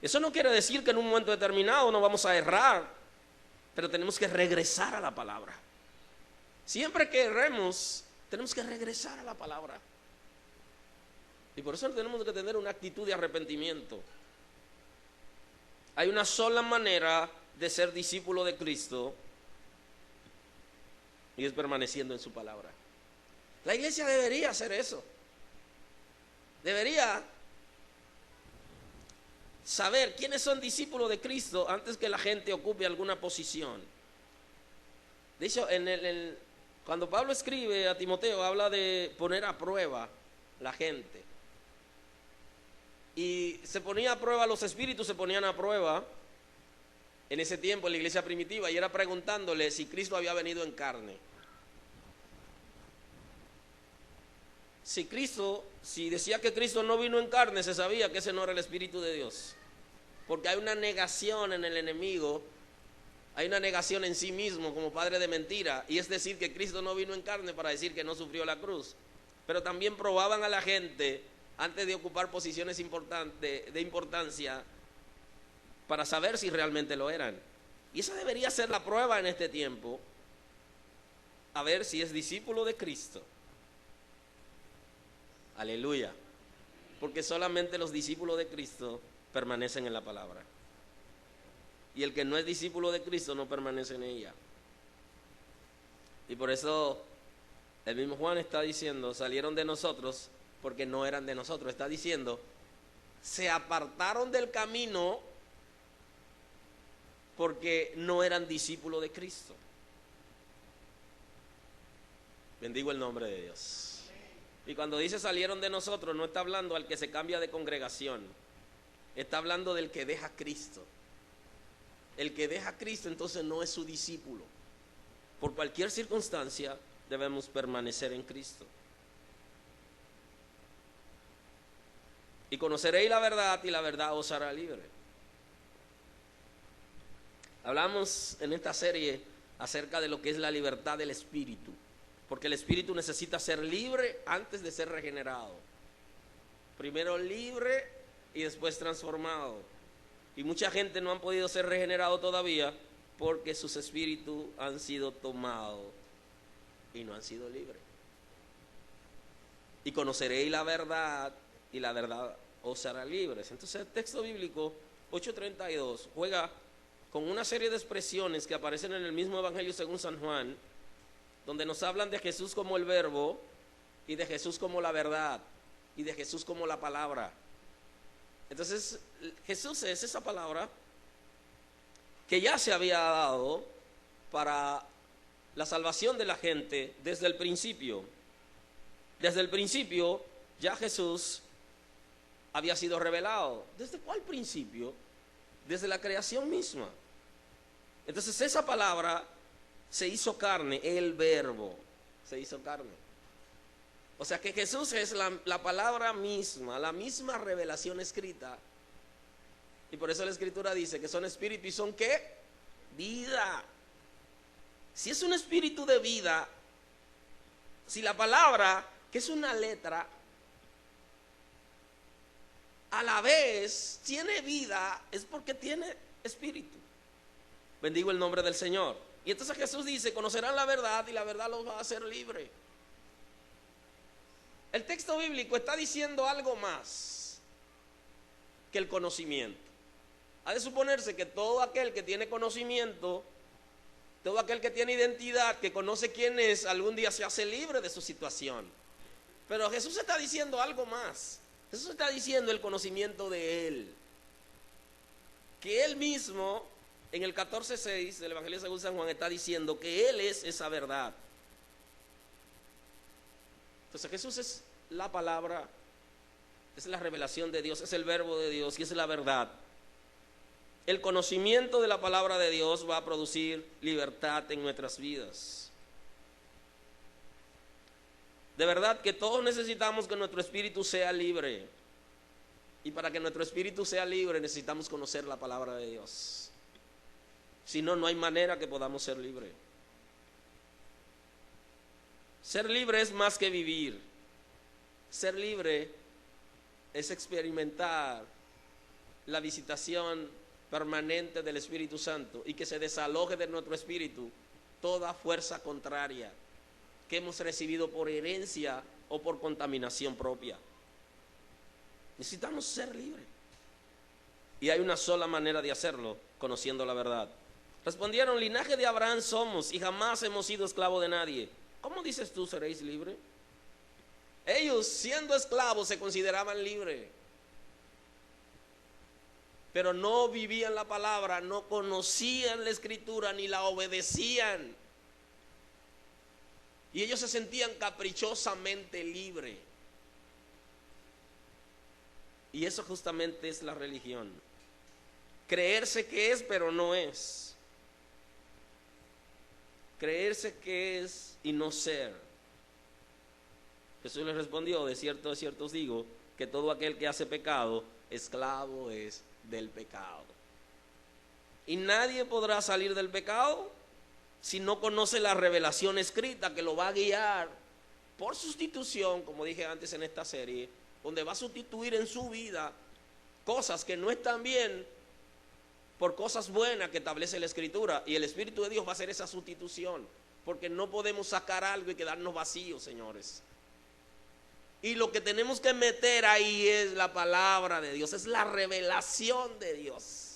Eso no quiere decir que en un momento determinado no vamos a errar, pero tenemos que regresar a la palabra. Siempre que erremos, tenemos que regresar a la palabra. Y por eso tenemos que tener una actitud de arrepentimiento. Hay una sola manera de ser discípulo de Cristo, y es permaneciendo en su palabra. La iglesia debería hacer eso. Debería saber quiénes son discípulos de Cristo antes que la gente ocupe alguna posición. De hecho, cuando Pablo escribe a Timoteo, habla de poner a prueba la gente. Y se ponía a prueba, los espíritus se ponían a prueba en ese tiempo en la iglesia primitiva, y era preguntándole si Cristo había venido en carne. Si decía que Cristo no vino en carne, se sabía que ese no era el Espíritu de Dios. Porque hay una negación en el enemigo, hay una negación en sí mismo como padre de mentira, y es decir que Cristo no vino en carne para decir que no sufrió la cruz. Pero también probaban a la gente antes de ocupar posiciones de importancia para saber si realmente lo eran. Y esa debería ser la prueba en este tiempo, a ver si es discípulo de Cristo. Aleluya. Porque solamente los discípulos de Cristo permanecen en la palabra. Y el que no es discípulo de Cristo no permanece en ella. Y por eso el mismo Juan está diciendo, salieron de nosotros porque no eran de nosotros. Está diciendo, se apartaron del camino porque no eran discípulos de Cristo. Bendigo el nombre de Dios. Y cuando dice salieron de nosotros, no está hablando al que se cambia de congregación. Está hablando del que deja a Cristo. El que deja a Cristo entonces no es su discípulo. Por cualquier circunstancia debemos permanecer en Cristo. Y conoceréis la verdad y la verdad os hará libre. Hablamos en esta serie acerca de lo que es la libertad del espíritu. Porque el espíritu necesita ser libre antes de ser regenerado. Primero libre y después transformado. Y mucha gente no han podido ser regenerado todavía porque sus espíritus han sido tomados y no han sido libres. Y conoceréis la verdad y la verdad os hará libres. Entonces el texto bíblico 8:32 juega con una serie de expresiones que aparecen en el mismo Evangelio según San Juan, donde nos hablan de Jesús como el verbo y de Jesús como la verdad y de Jesús como la palabra. Entonces Jesús es esa palabra que ya se había dado para la salvación de la gente desde el principio. Desde el principio ya Jesús había sido revelado. ¿Desde cuál principio? Desde la creación misma. Entonces esa palabra se hizo carne, el verbo se hizo carne. O sea que Jesús es la palabra misma, la misma revelación escrita. Y por eso la Escritura dice que son espíritu y son ¿qué? Vida. Si es un espíritu de vida, si la palabra, que es una letra, a la vez tiene vida, es porque tiene espíritu. Bendigo el nombre del Señor. Y entonces Jesús dice, conocerán la verdad y la verdad los va a hacer libre. El texto bíblico está diciendo algo más que el conocimiento. Ha de suponerse que todo aquel que tiene conocimiento, todo aquel que tiene identidad, que conoce quién es, algún día se hace libre de su situación. Pero Jesús está diciendo algo más. Jesús está diciendo el conocimiento de Él. Que Él mismo, en el 14:6 del Evangelio según San Juan, está diciendo que Él es esa verdad. Entonces Jesús es la palabra, es la revelación de Dios, es el verbo de Dios y es la verdad. El conocimiento de la palabra de Dios va a producir libertad en nuestras vidas. De verdad que todos necesitamos que nuestro espíritu sea libre. Y para que nuestro espíritu sea libre necesitamos conocer la palabra de Dios. Si no, no hay manera que podamos ser libres. Ser libre es más que vivir. Ser libre es experimentar la visitación permanente del Espíritu Santo y que se desaloje de nuestro espíritu toda fuerza contraria que hemos recibido por herencia o por contaminación propia. Necesitamos ser libres. Y hay una sola manera de hacerlo, conociendo la verdad. Respondieron, linaje de Abraham somos y jamás hemos sido esclavos de nadie. ¿Cómo dices tú seréis libres? Ellos, siendo esclavos, se consideraban libres. Pero no vivían la palabra, no conocían la Escritura, ni la obedecían. Y ellos se sentían caprichosamente libres. Y eso justamente es la religión. Creerse que es, pero no es. Creerse que es y no ser. Jesús les respondió, de cierto os digo, que todo aquel que hace pecado, esclavo es del pecado. Y nadie podrá salir del pecado si no conoce la revelación escrita que lo va a guiar por sustitución, como dije antes en esta serie, donde va a sustituir en su vida cosas que no están bien por cosas buenas que establece la Escritura, y el Espíritu de Dios va a hacer esa sustitución, porque no podemos sacar algo y quedarnos vacíos, señores. Y lo que tenemos que meter ahí es la palabra de Dios, es la revelación de Dios.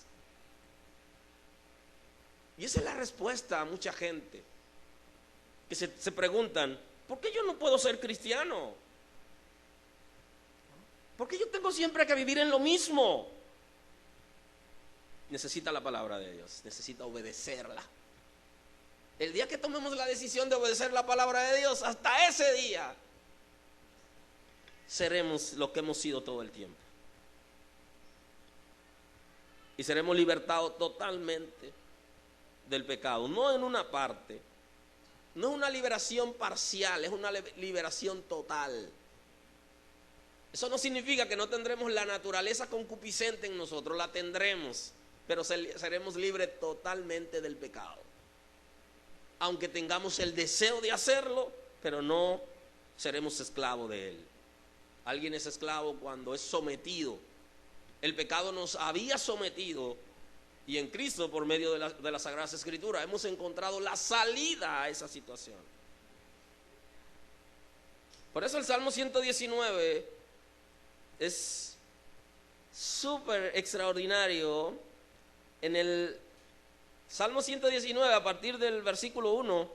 Y esa es la respuesta a mucha gente que se preguntan, ¿por qué yo no puedo ser cristiano? ¿Por qué yo tengo siempre que vivir en lo mismo? Necesita la palabra de Dios, necesita obedecerla. El día que tomemos la decisión de obedecer la palabra de Dios, hasta ese día seremos lo que hemos sido todo el tiempo. Y seremos libertados totalmente del pecado, no en una parte, no es una liberación parcial, es una liberación total. Eso no significa que no tendremos la naturaleza concupiscente en nosotros, la tendremos, pero seremos libres totalmente del pecado. Aunque tengamos el deseo de hacerlo, pero no seremos esclavos de él. Alguien es esclavo cuando es sometido. El pecado nos había sometido y en Cristo, por medio de la Sagrada Escritura, hemos encontrado la salida a esa situación. Por eso el Salmo 119 es súper extraordinario. En el Salmo 119, a partir del versículo 1,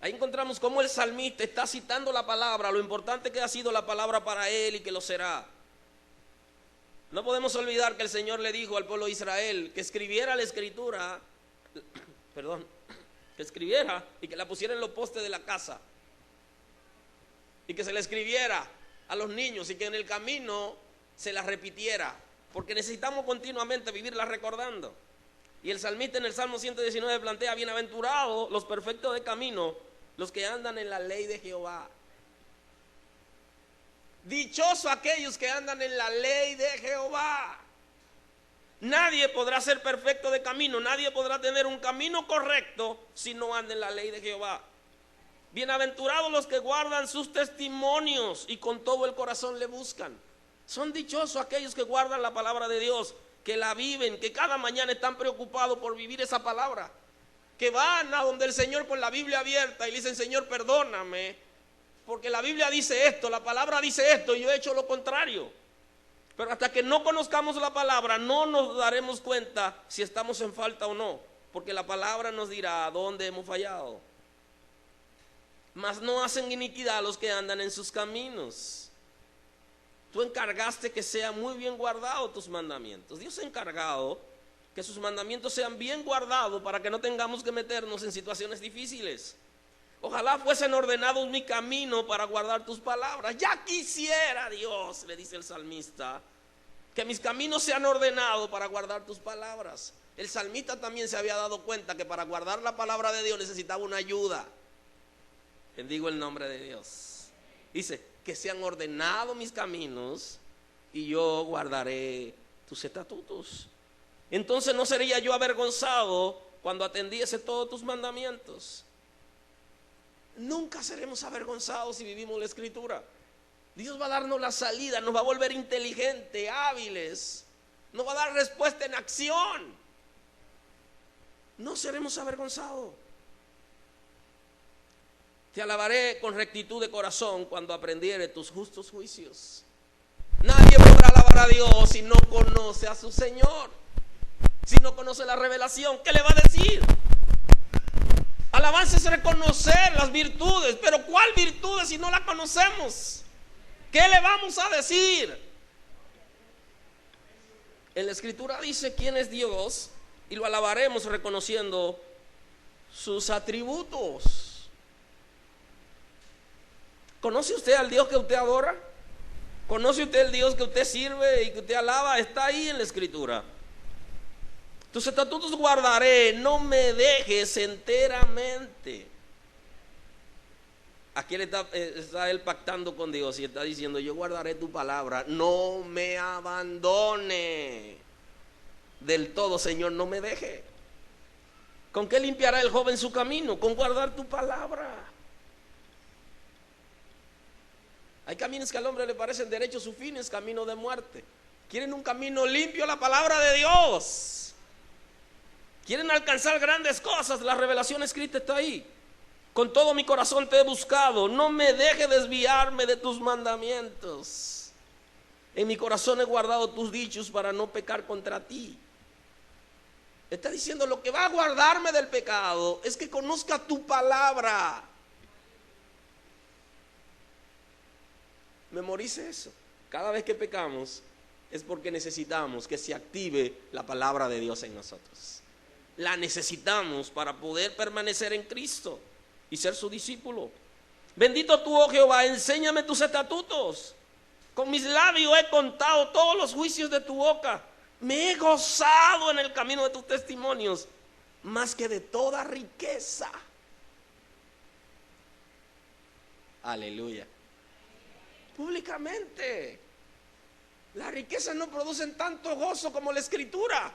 ahí encontramos cómo el salmista está citando la palabra, lo importante que ha sido la palabra para él y que lo será. No podemos olvidar que el Señor le dijo al pueblo de Israel que escribiera la Escritura, que escribiera y que la pusiera en los postes de la casa, y que se la escribiera a los niños y que en el camino se la repitiera, porque necesitamos continuamente vivirla recordando. Y el salmista en el Salmo 119 plantea: bienaventurados los perfectos de camino, los que andan en la ley de Jehová. Dichosos aquellos que andan en la ley de Jehová. Nadie podrá ser perfecto de camino, nadie podrá tener un camino correcto si no anda en la ley de Jehová. Bienaventurados los que guardan sus testimonios y con todo el corazón le buscan. Son dichosos aquellos que guardan la palabra de Dios, que la viven, que cada mañana están preocupados por vivir esa palabra, que van a donde el Señor con la Biblia abierta y le dicen: Señor, perdóname, porque la Biblia dice esto, la palabra dice esto y yo he hecho lo contrario. Pero hasta que no conozcamos la palabra, no nos daremos cuenta si estamos en falta o no, porque la palabra nos dirá a dónde hemos fallado. Mas no hacen iniquidad los que andan en sus caminos. Tú encargaste que sean muy bien guardados tus mandamientos. Dios ha encargado que sus mandamientos sean bien guardados para que no tengamos que meternos en situaciones difíciles. Ojalá fuesen ordenados mi camino para guardar tus palabras. Ya quisiera Dios, le dice el salmista, que mis caminos sean ordenados para guardar tus palabras. El salmista también se había dado cuenta que para guardar la palabra de Dios necesitaba una ayuda. Bendigo el nombre de Dios. Dice: que sean ordenados mis caminos y yo guardaré tus estatutos. Entonces no sería yo avergonzado cuando atendiese todos tus mandamientos. Nunca seremos avergonzados si vivimos la Escritura. Dios va a darnos la salida, nos va a volver inteligentes, hábiles, nos va a dar respuesta en acción. No seremos avergonzados. Te alabaré con rectitud de corazón cuando aprendiere tus justos juicios. Nadie podrá alabar a Dios si no conoce a su Señor, si no conoce la revelación. ¿Qué le va a decir? Alabanza es reconocer las virtudes, pero ¿cuál virtudes si no la conocemos? ¿Qué le vamos a decir? En la Escritura dice quién es Dios y lo alabaremos reconociendo sus atributos. ¿Conoce usted al Dios que usted adora? ¿Conoce usted el Dios que usted sirve y que usted alaba? Está ahí en la Escritura. Tus estatutos guardaré, no me dejes enteramente. Aquí está él pactando con Dios y está diciendo: yo guardaré tu palabra, no me abandone del todo, Señor, no me deje. ¿Con qué limpiará el joven su camino? Con guardar tu palabra. Hay caminos que al hombre le parecen derechos, su fin es camino de muerte. Quieren un camino limpio, la palabra de Dios. Quieren alcanzar grandes cosas, la revelación escrita está ahí. Con todo mi corazón te he buscado, no me deje desviarme de tus mandamientos. En mi corazón he guardado tus dichos para no pecar contra ti. Está diciendo: lo que va a guardarme del pecado es que conozca tu palabra. Memorice eso. Cada vez que pecamos es porque necesitamos que se active la palabra de Dios en nosotros. La necesitamos para poder permanecer en Cristo y ser su discípulo. Bendito tú, oh Jehová, enséñame tus estatutos. Con mis labios he contado todos los juicios de tu boca. Me he gozado en el camino de tus testimonios, más que de toda riqueza. Aleluya. Públicamente. Las riquezas no producen tanto gozo como la Escritura.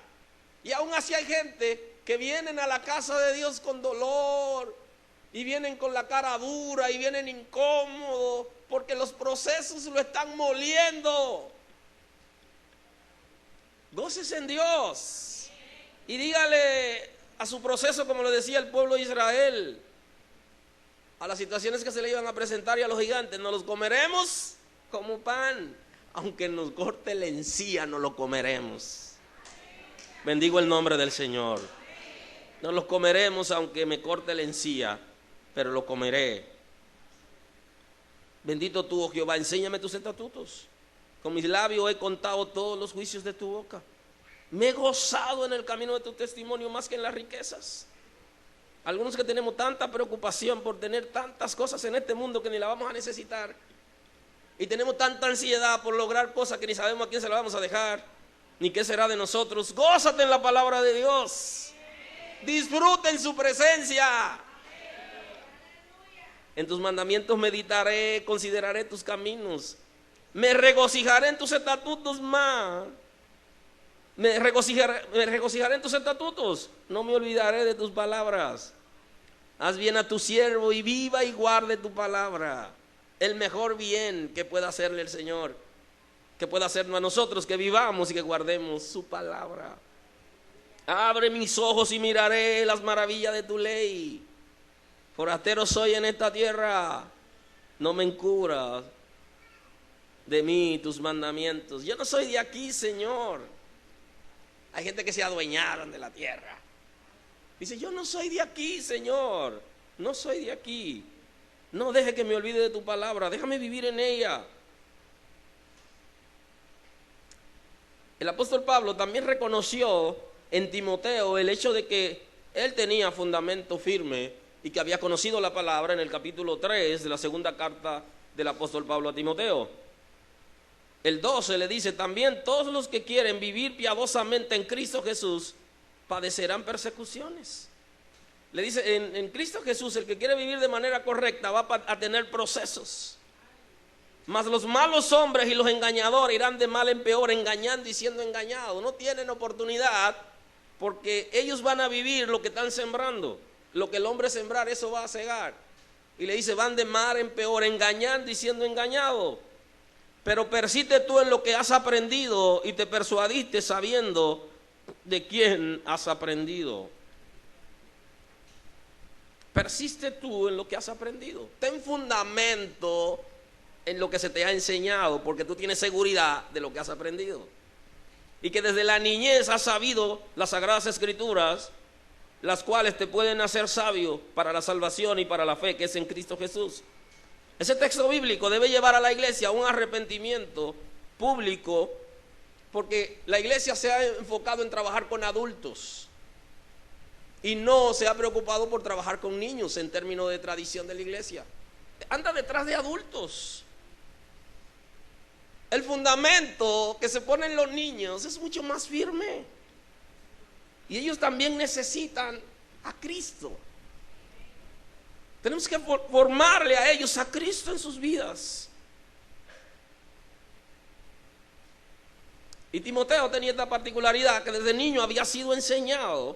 Y aún así hay gente que vienen a la casa de Dios con dolor, y vienen con la cara dura, y vienen incómodos, porque los procesos lo están moliendo. Gócese en Dios y dígale a su proceso, como lo decía el pueblo de Israel, a las situaciones que se le iban a presentar y a los gigantes: nos los comeremos como pan, aunque nos corte la encía, no lo comeremos. Bendigo el nombre del Señor. No los comeremos aunque me corte la encía, pero lo comeré. Bendito tú, oh Jehová, enséñame tus estatutos. Con mis labios he contado todos los juicios de tu boca. Me he gozado en el camino de tu testimonio más que en las riquezas. Algunos que tenemos tanta preocupación por tener tantas cosas en este mundo que ni la vamos a necesitar, y tenemos tanta ansiedad por lograr cosas que ni sabemos a quién se las vamos a dejar. ni qué será de nosotros. Gózate en la palabra de Dios. Disfruta en su presencia. En tus mandamientos meditaré, consideraré tus caminos. Me regocijaré en tus estatutos más. Me regocijaré en tus estatutos. No me olvidaré de tus palabras. Haz bien a tu siervo y viva y guarde tu palabra. El mejor bien que pueda hacerle el Señor, que pueda hacernos a nosotros, que vivamos y que guardemos su palabra. Abre mis ojos y miraré las maravillas de tu ley. Forastero soy en esta tierra, no me encubras de mí tus mandamientos. Yo no soy de aquí, Señor. Hay gente que se adueñaron de la tierra. Dice, yo no soy de aquí, Señor. No soy de aquí. No deje que me olvide de tu palabra. Déjame vivir en ella. El apóstol Pablo también reconoció en Timoteo el hecho de que él tenía fundamento firme y que había conocido la palabra en el capítulo 3 de la segunda carta del apóstol Pablo a Timoteo. El 12 le dice, también todos los que quieren vivir piadosamente en Cristo Jesús padecerán persecuciones. Le dice, en Cristo Jesús el que quiere vivir de manera correcta va a tener procesos. Mas los malos hombres y los engañadores irán de mal en peor, engañando y siendo engañados. No tienen oportunidad porque ellos van a vivir lo que están sembrando. Lo que el hombre sembrar, eso va a cegar. Y le dice, van de mal en peor, engañando y siendo engañados. Pero persiste tú en lo que has aprendido y te persuadiste sabiendo de quién has aprendido. Persiste tú en lo que has aprendido. Ten fundamento en lo que se te ha enseñado, porque tú tienes seguridad de lo que has aprendido. Y que desde la niñez has sabido las Sagradas Escrituras, las cuales te pueden hacer sabio para la salvación y para la fe que es en Cristo Jesús. Ese texto bíblico debe llevar a la iglesia a un arrepentimiento público, porque la iglesia se ha enfocado en trabajar con adultos y no se ha preocupado por trabajar con niños en términos de tradición de la iglesia. Anda detrás de adultos. El fundamento que se ponen los niños es mucho más firme y ellos también necesitan a Cristo. Tenemos que formarle a ellos a Cristo en sus vidas. Y Timoteo tenía esta particularidad, que desde niño había sido enseñado.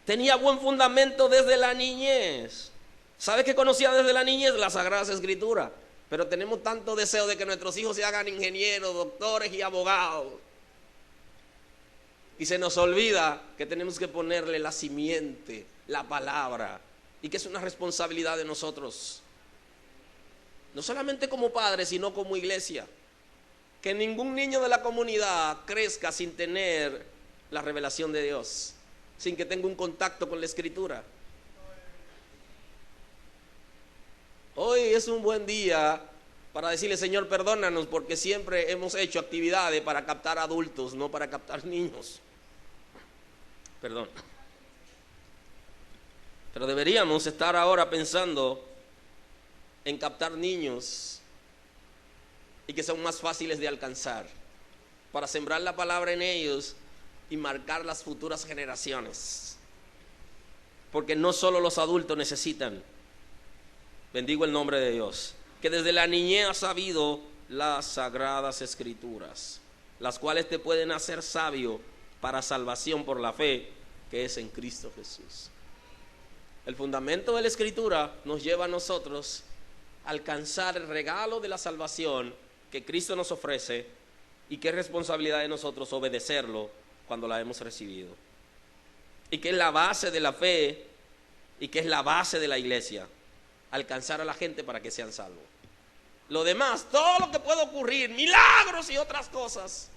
Tenía buen fundamento desde la niñez. ¿Sabe qué conocía desde la niñez? Las Sagradas Escrituras. Pero tenemos tanto deseo de que nuestros hijos se hagan ingenieros, doctores y abogados. Y se nos olvida que tenemos que ponerle la simiente, la palabra. Y que es una responsabilidad de nosotros, no solamente como padres, sino como iglesia. Que ningún niño de la comunidad crezca sin tener la revelación de Dios, sin que tenga un contacto con la Escritura. Hoy es un buen día para decirle, Señor, perdónanos, porque siempre hemos hecho actividades para captar adultos, no para captar niños. Perdón. Pero deberíamos estar ahora pensando en captar niños y que son más fáciles de alcanzar, para sembrar la palabra en ellos y marcar las futuras generaciones. Porque no solo los adultos necesitan, bendigo el nombre de Dios, que desde la niñez has sabido las Sagradas Escrituras, las cuales te pueden hacer sabio para salvación por la fe que es en Cristo Jesús. El fundamento de la Escritura nos lleva a nosotros a alcanzar el regalo de la salvación que Cristo nos ofrece y que es responsabilidad de nosotros obedecerlo cuando la hemos recibido. Y que es la base de la fe y que es la base de la iglesia, alcanzar a la gente para que sean salvos. Lo demás, todo lo que puede ocurrir, milagros y otras cosas,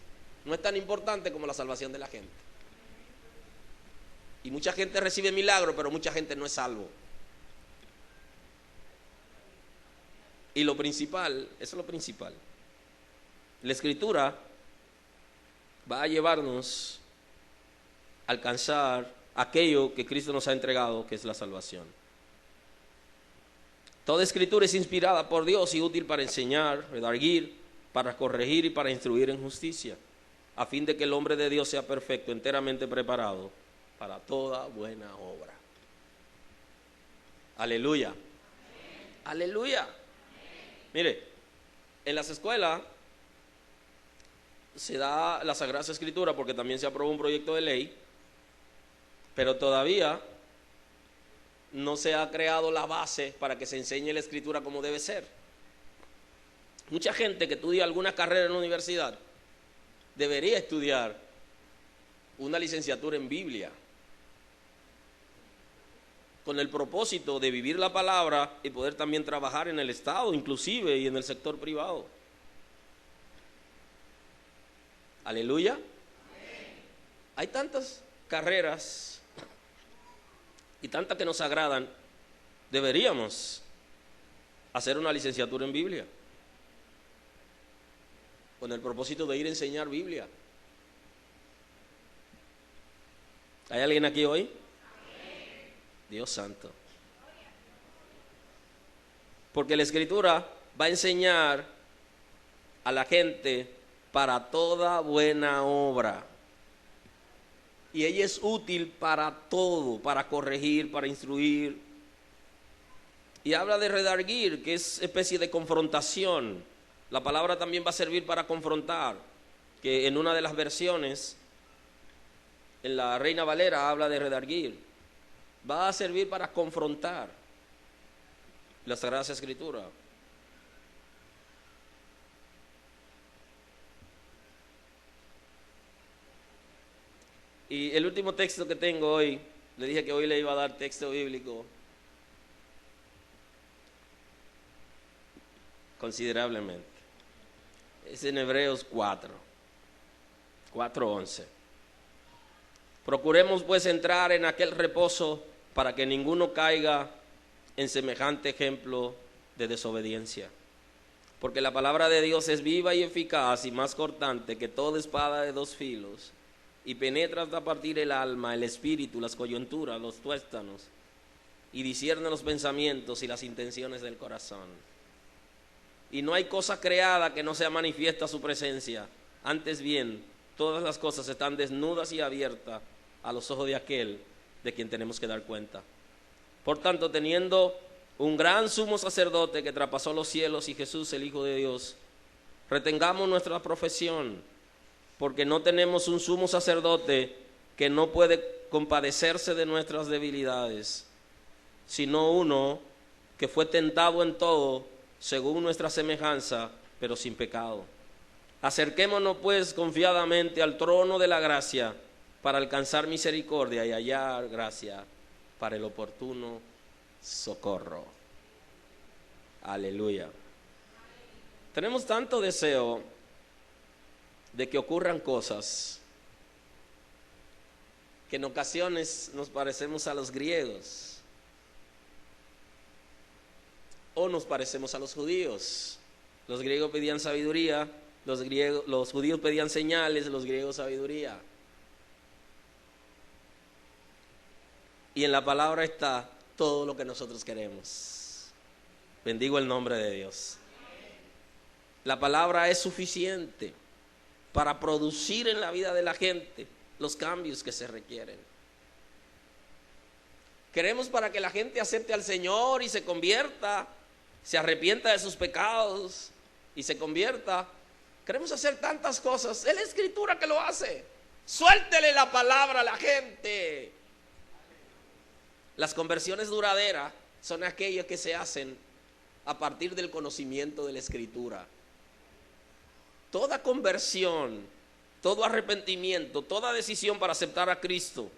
no es tan importante como la salvación de la gente. Y mucha gente recibe milagros, pero mucha gente no es salvo. Y lo principal, eso es lo principal. La Escritura va a llevarnos a alcanzar aquello que Cristo nos ha entregado, que es la salvación. Toda Escritura es inspirada por Dios y útil para enseñar, redarguir, para corregir y para instruir en justicia. a fin de que el hombre de Dios sea perfecto, enteramente preparado para toda buena obra. Aleluya. Aleluya. Mire, en las escuelas se da la Sagrada Escritura porque también se aprobó un proyecto de ley, pero todavía no se ha creado la base para que se enseñe la Escritura como debe ser. Mucha gente que estudia alguna carrera en la universidad debería estudiar una licenciatura en Biblia, con el propósito de vivir la palabra y poder también trabajar en el Estado, inclusive, y en el sector privado. Aleluya. Hay tantas carreras y tantas que nos agradan. Deberíamos hacer una licenciatura en Biblia, con el propósito de ir a enseñar Biblia. ¿Hay alguien aquí hoy? Dios santo. Porque la Escritura va a enseñar a la gente para toda buena obra. Y ella es útil para todo, para corregir, para instruir. Y habla de redarguir, que es especie de confrontación. La palabra también va a servir para confrontar, que en una de las versiones, en la Reina Valera, habla de redarguir. Va a servir para confrontar la Sagrada Escritura. Y el último texto que tengo hoy, le dije que hoy le iba a dar texto bíblico considerablemente. Es en Hebreos 4:11. Procuremos pues entrar en aquel reposo para que ninguno caiga en semejante ejemplo de desobediencia. Porque la palabra de Dios es viva y eficaz y más cortante que toda espada de dos filos, y penetra hasta partir el alma, el espíritu, las coyunturas, los tuéstanos, y discierne los pensamientos y las intenciones del corazón. Y no hay cosa creada que no sea manifiesta su presencia. Antes bien, todas las cosas están desnudas y abiertas a los ojos de aquel de quien tenemos que dar cuenta. Por tanto, teniendo un gran sumo sacerdote que traspasó los cielos, y Jesús, el Hijo de Dios, retengamos nuestra profesión, porque no tenemos un sumo sacerdote que no puede compadecerse de nuestras debilidades, sino uno que fue tentado en todo según nuestra semejanza, pero sin pecado. Acerquémonos pues confiadamente al trono de la gracia para alcanzar misericordia y hallar gracia para el oportuno socorro. Aleluya. Tenemos tanto deseo de que ocurran cosas que en ocasiones nos parecemos a los griegos o nos parecemos a los judíos. Los griegos pedían sabiduría, los judíos pedían señales, los griegos sabiduría. Y en la palabra está todo lo que nosotros queremos. Bendigo el nombre de Dios. La palabra es suficiente para producir en la vida de la gente los cambios que se requieren. Queremos para que la gente acepte al Señor y se convierta, se arrepienta de sus pecados y se convierta. Queremos hacer tantas cosas. Es la Escritura que lo hace. Suéltele la palabra a la gente. Las conversiones duraderas son aquellas que se hacen a partir del conocimiento de la Escritura. Toda conversión, todo arrepentimiento, toda decisión para aceptar a Cristo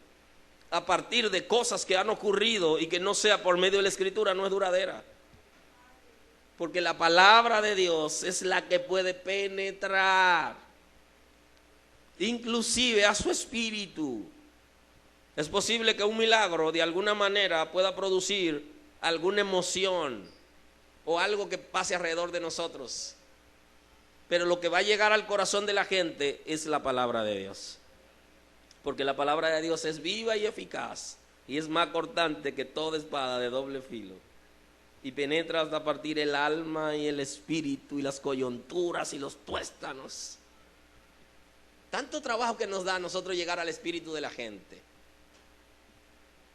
a partir de cosas que han ocurrido y que no sea por medio de la Escritura no es duradera. Porque la palabra de Dios es la que puede penetrar inclusive a su espíritu. Es posible que un milagro de alguna manera pueda producir alguna emoción o algo que pase alrededor de nosotros, pero lo que va a llegar al corazón de la gente es la palabra de Dios, porque la palabra de Dios es viva y eficaz y es más cortante que toda espada de doble filo y penetra hasta partir el alma y el espíritu y las coyunturas y los tuéstanos. Tanto trabajo que nos da a nosotros llegar al espíritu de la gente.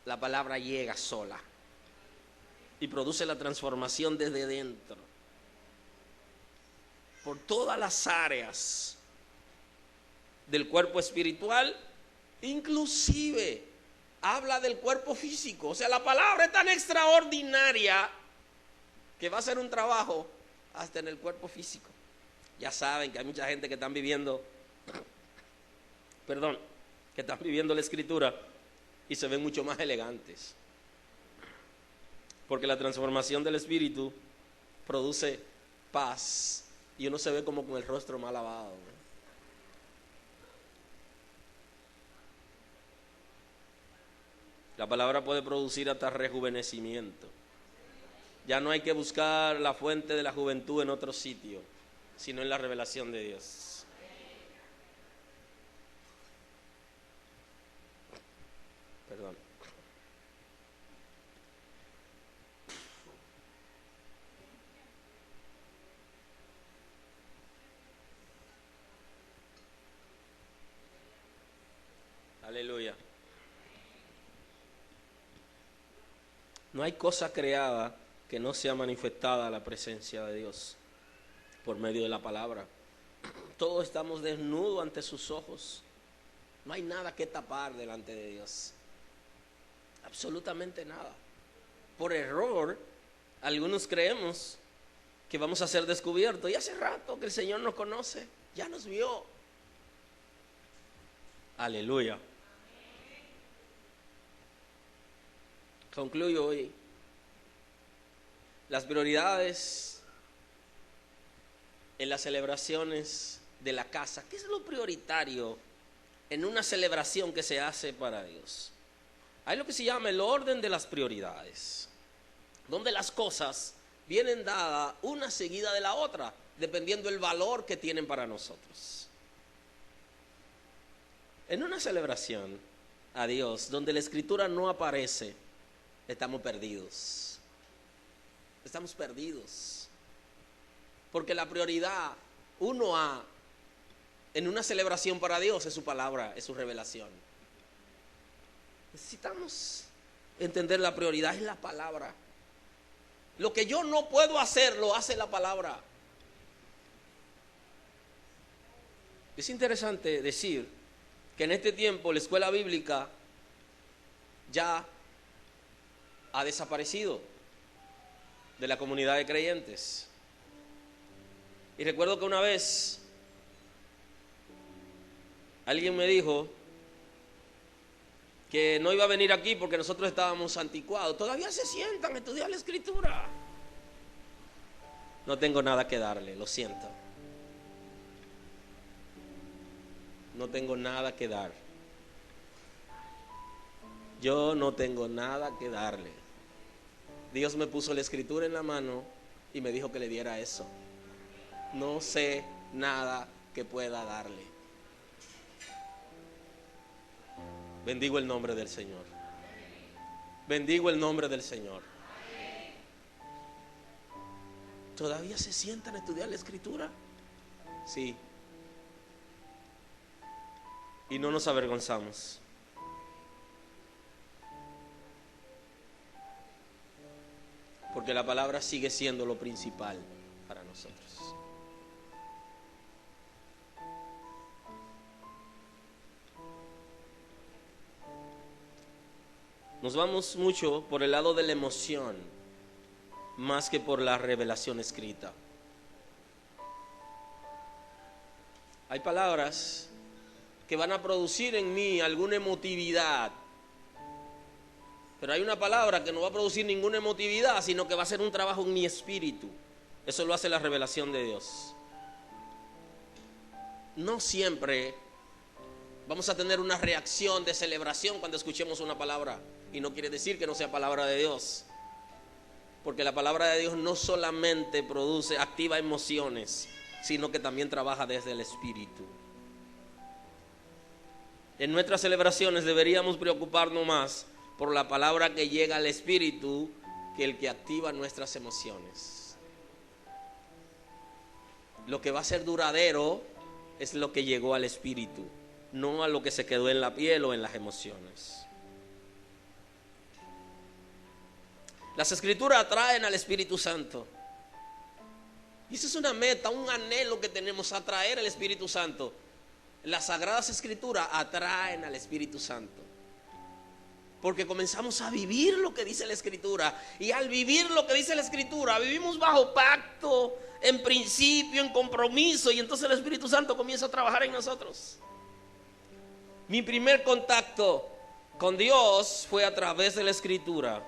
La palabra llega sola y produce la transformación desde dentro. Por todas las áreas del cuerpo espiritual, inclusive habla del cuerpo físico. O sea, la palabra es tan extraordinaria que va a hacer un trabajo hasta en el cuerpo físico. Ya saben que hay mucha gente que están viviendo, que están viviendo la escritura y se ven mucho más elegantes. Porque la transformación del espíritu produce paz y uno se ve como con el rostro más lavado. La palabra puede producir hasta rejuvenecimiento. Ya no hay que buscar la fuente de la juventud en otro sitio, sino en la revelación de Dios. Perdón. Aleluya. No hay cosa creada que no sea manifestada la presencia de Dios por medio de la palabra. Todos estamos desnudos ante sus ojos. No hay nada que tapar delante de Dios. Absolutamente nada. Por error, algunos creemos que vamos a ser descubiertos. Y hace rato que el Señor nos conoce, ya nos vio. Aleluya. Concluyo hoy. Las prioridades en las celebraciones de la casa. ¿Qué es lo prioritario en una celebración que se hace para Dios? Hay lo que se llama el orden de las prioridades, donde las cosas vienen dadas una seguida de la otra, dependiendo del valor que tienen para nosotros. En una celebración a Dios, donde la escritura no aparece, estamos perdidos. Estamos perdidos. Porque la prioridad 1A en una celebración para Dios es su palabra, es su revelación. Necesitamos entender la prioridad es la palabra. Lo que yo no puedo hacer, lo hace la palabra. Es interesante decir que en este tiempo la escuela bíblica ya ha desaparecido de la comunidad de creyentes. Y recuerdo que una vez alguien me dijo que no iba a venir aquí porque nosotros estábamos anticuados. Todavía se sientan a estudiar la escritura. No tengo nada que darle, lo siento. No tengo nada que dar. Yo no tengo nada que darle. Dios me puso la escritura en la mano y me dijo que le diera eso. No sé nada que pueda darle. Bendigo el nombre del Señor. Bendigo el nombre del Señor. ¿Todavía se sientan a estudiar la escritura? Sí. Y no nos avergonzamos. Porque la palabra sigue siendo lo principal para nosotros. Nos vamos mucho por el lado de la emoción, más que por la revelación escrita. Hay palabras que van a producir en mí alguna emotividad, pero hay una palabra que no va a producir ninguna emotividad, sino que va a ser un trabajo en mi espíritu. Eso lo hace la revelación de Dios. No siempre vamos a tener una reacción de celebración cuando escuchemos una palabra, y no quiere decir que no sea palabra de Dios, porque la palabra de Dios no solamente activa emociones, sino que también trabaja desde el espíritu. En nuestras celebraciones deberíamos preocuparnos más por la palabra que llega al espíritu que el que activa nuestras emociones. Lo que va a ser duradero es lo que llegó al espíritu, no a lo que se quedó en la piel o en las emociones. Las escrituras atraen al Espíritu Santo. Y esa es una meta, un anhelo que tenemos, atraer al Espíritu Santo. Las sagradas escrituras atraen al Espíritu Santo. Porque comenzamos a vivir lo que dice la escritura. Y al vivir lo que dice la escritura, vivimos bajo pacto, en principio, en compromiso. Y entonces el Espíritu Santo comienza a trabajar en nosotros. Mi primer contacto con Dios fue a través de la escritura.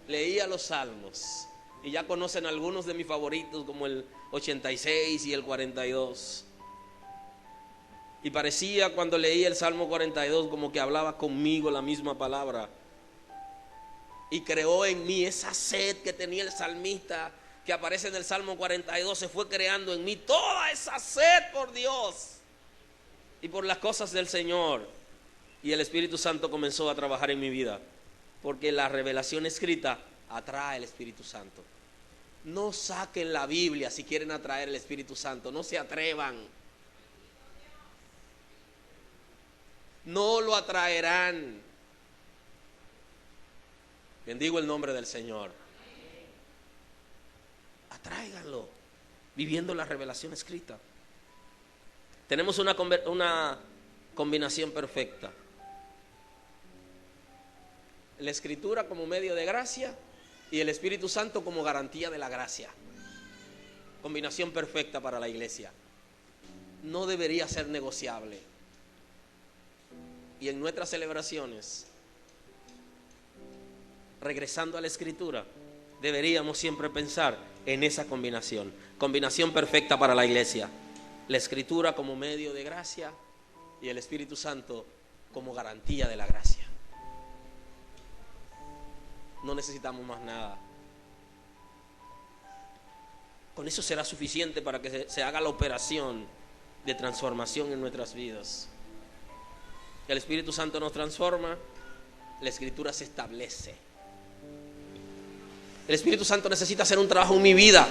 Leía los salmos. Y ya conocen algunos de mis favoritos, como el 86 y el 42. Y parecía, cuando leía el Salmo 42, como que hablaba conmigo la misma palabra. Y creó en mí esa sed que tenía el salmista, que aparece en el Salmo 42. Se fue creando en mí toda esa sed por Dios y por las cosas del Señor. Y el Espíritu Santo comenzó a trabajar en mi vida, porque la revelación escrita atrae al Espíritu Santo. No saquen la Biblia si quieren atraer al Espíritu Santo. No se atrevan. No lo atraerán. Bendigo el nombre del Señor. Atráiganlo viviendo la revelación escrita. Tenemos una combinación perfecta. La escritura como medio de gracia y el Espíritu Santo como garantía de la gracia. Combinación perfecta para la iglesia. No debería ser negociable. Y en nuestras celebraciones, regresando a la escritura, deberíamos siempre pensar en esa combinación. Combinación perfecta para la iglesia. La escritura como medio de gracia y el Espíritu Santo como garantía de la gracia. No necesitamos más nada. Con eso será suficiente para que se haga la operación de transformación en nuestras vidas. El Espíritu Santo nos transforma, la escritura se establece. El Espíritu Santo necesita hacer un trabajo en mi vida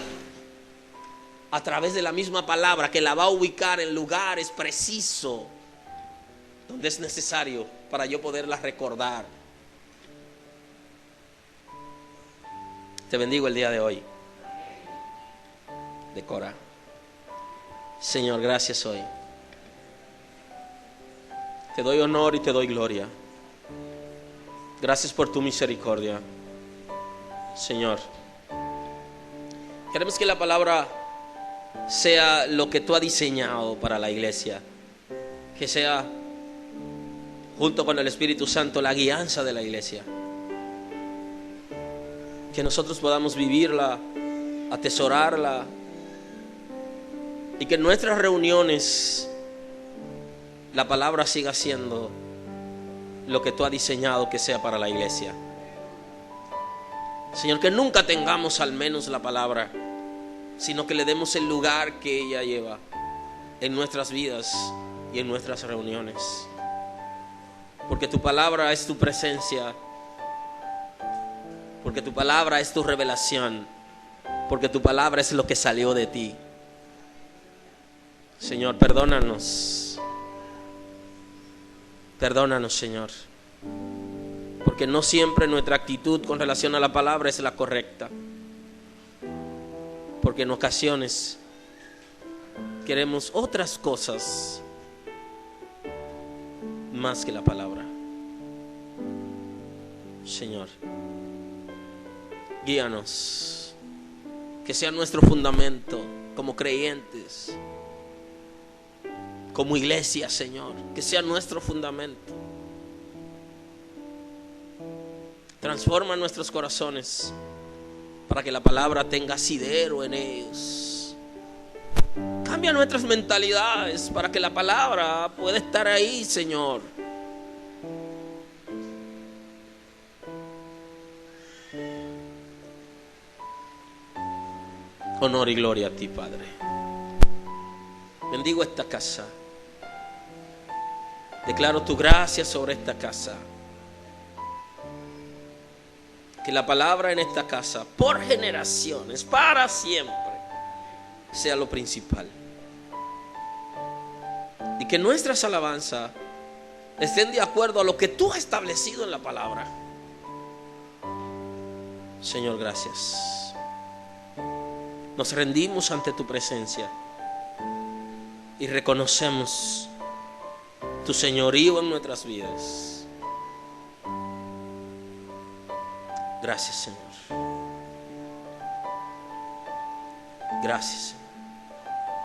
a través de la misma palabra, que la va a ubicar en lugares precisos donde es necesario para yo poderla recordar. Te bendigo el día de hoy. Decora. Señor, gracias hoy. Te doy honor y te doy gloria. Gracias por tu misericordia, Señor. Queremos que la palabra sea lo que tú has diseñado para la iglesia. Que sea, junto con el Espíritu Santo, la guianza de la iglesia. Que nosotros podamos vivirla, atesorarla. Y que en nuestras reuniones la palabra siga siendo lo que tú has diseñado que sea para la iglesia. Señor, que nunca tengamos al menos la palabra, sino que le demos el lugar que ella lleva en nuestras vidas y en nuestras reuniones. Porque tu palabra es tu presencia, porque tu palabra es tu revelación, porque tu palabra es lo que salió de ti. Señor, perdónanos. Perdónanos, Señor, porque no siempre nuestra actitud con relación a la palabra es la correcta. Porque en ocasiones queremos otras cosas más que la palabra. Señor, guíanos, que sea nuestro fundamento como creyentes, como iglesia, Señor, que sea nuestro fundamento. Transforma nuestros corazones para que la palabra tenga asidero en ellos. Cambia nuestras mentalidades para que la palabra pueda estar ahí, Señor. Honor y gloria a ti, Padre. Bendigo esta casa. Declaro tu gracia sobre esta casa. Que la palabra en esta casa, por generaciones, para siempre, sea lo principal. y que nuestras alabanzas estén de acuerdo a lo que tú has establecido en la palabra. Señor, gracias. Nos rendimos ante tu presencia y reconocemos tu señorío en nuestras vidas. Gracias, Señor. Gracias, Señor.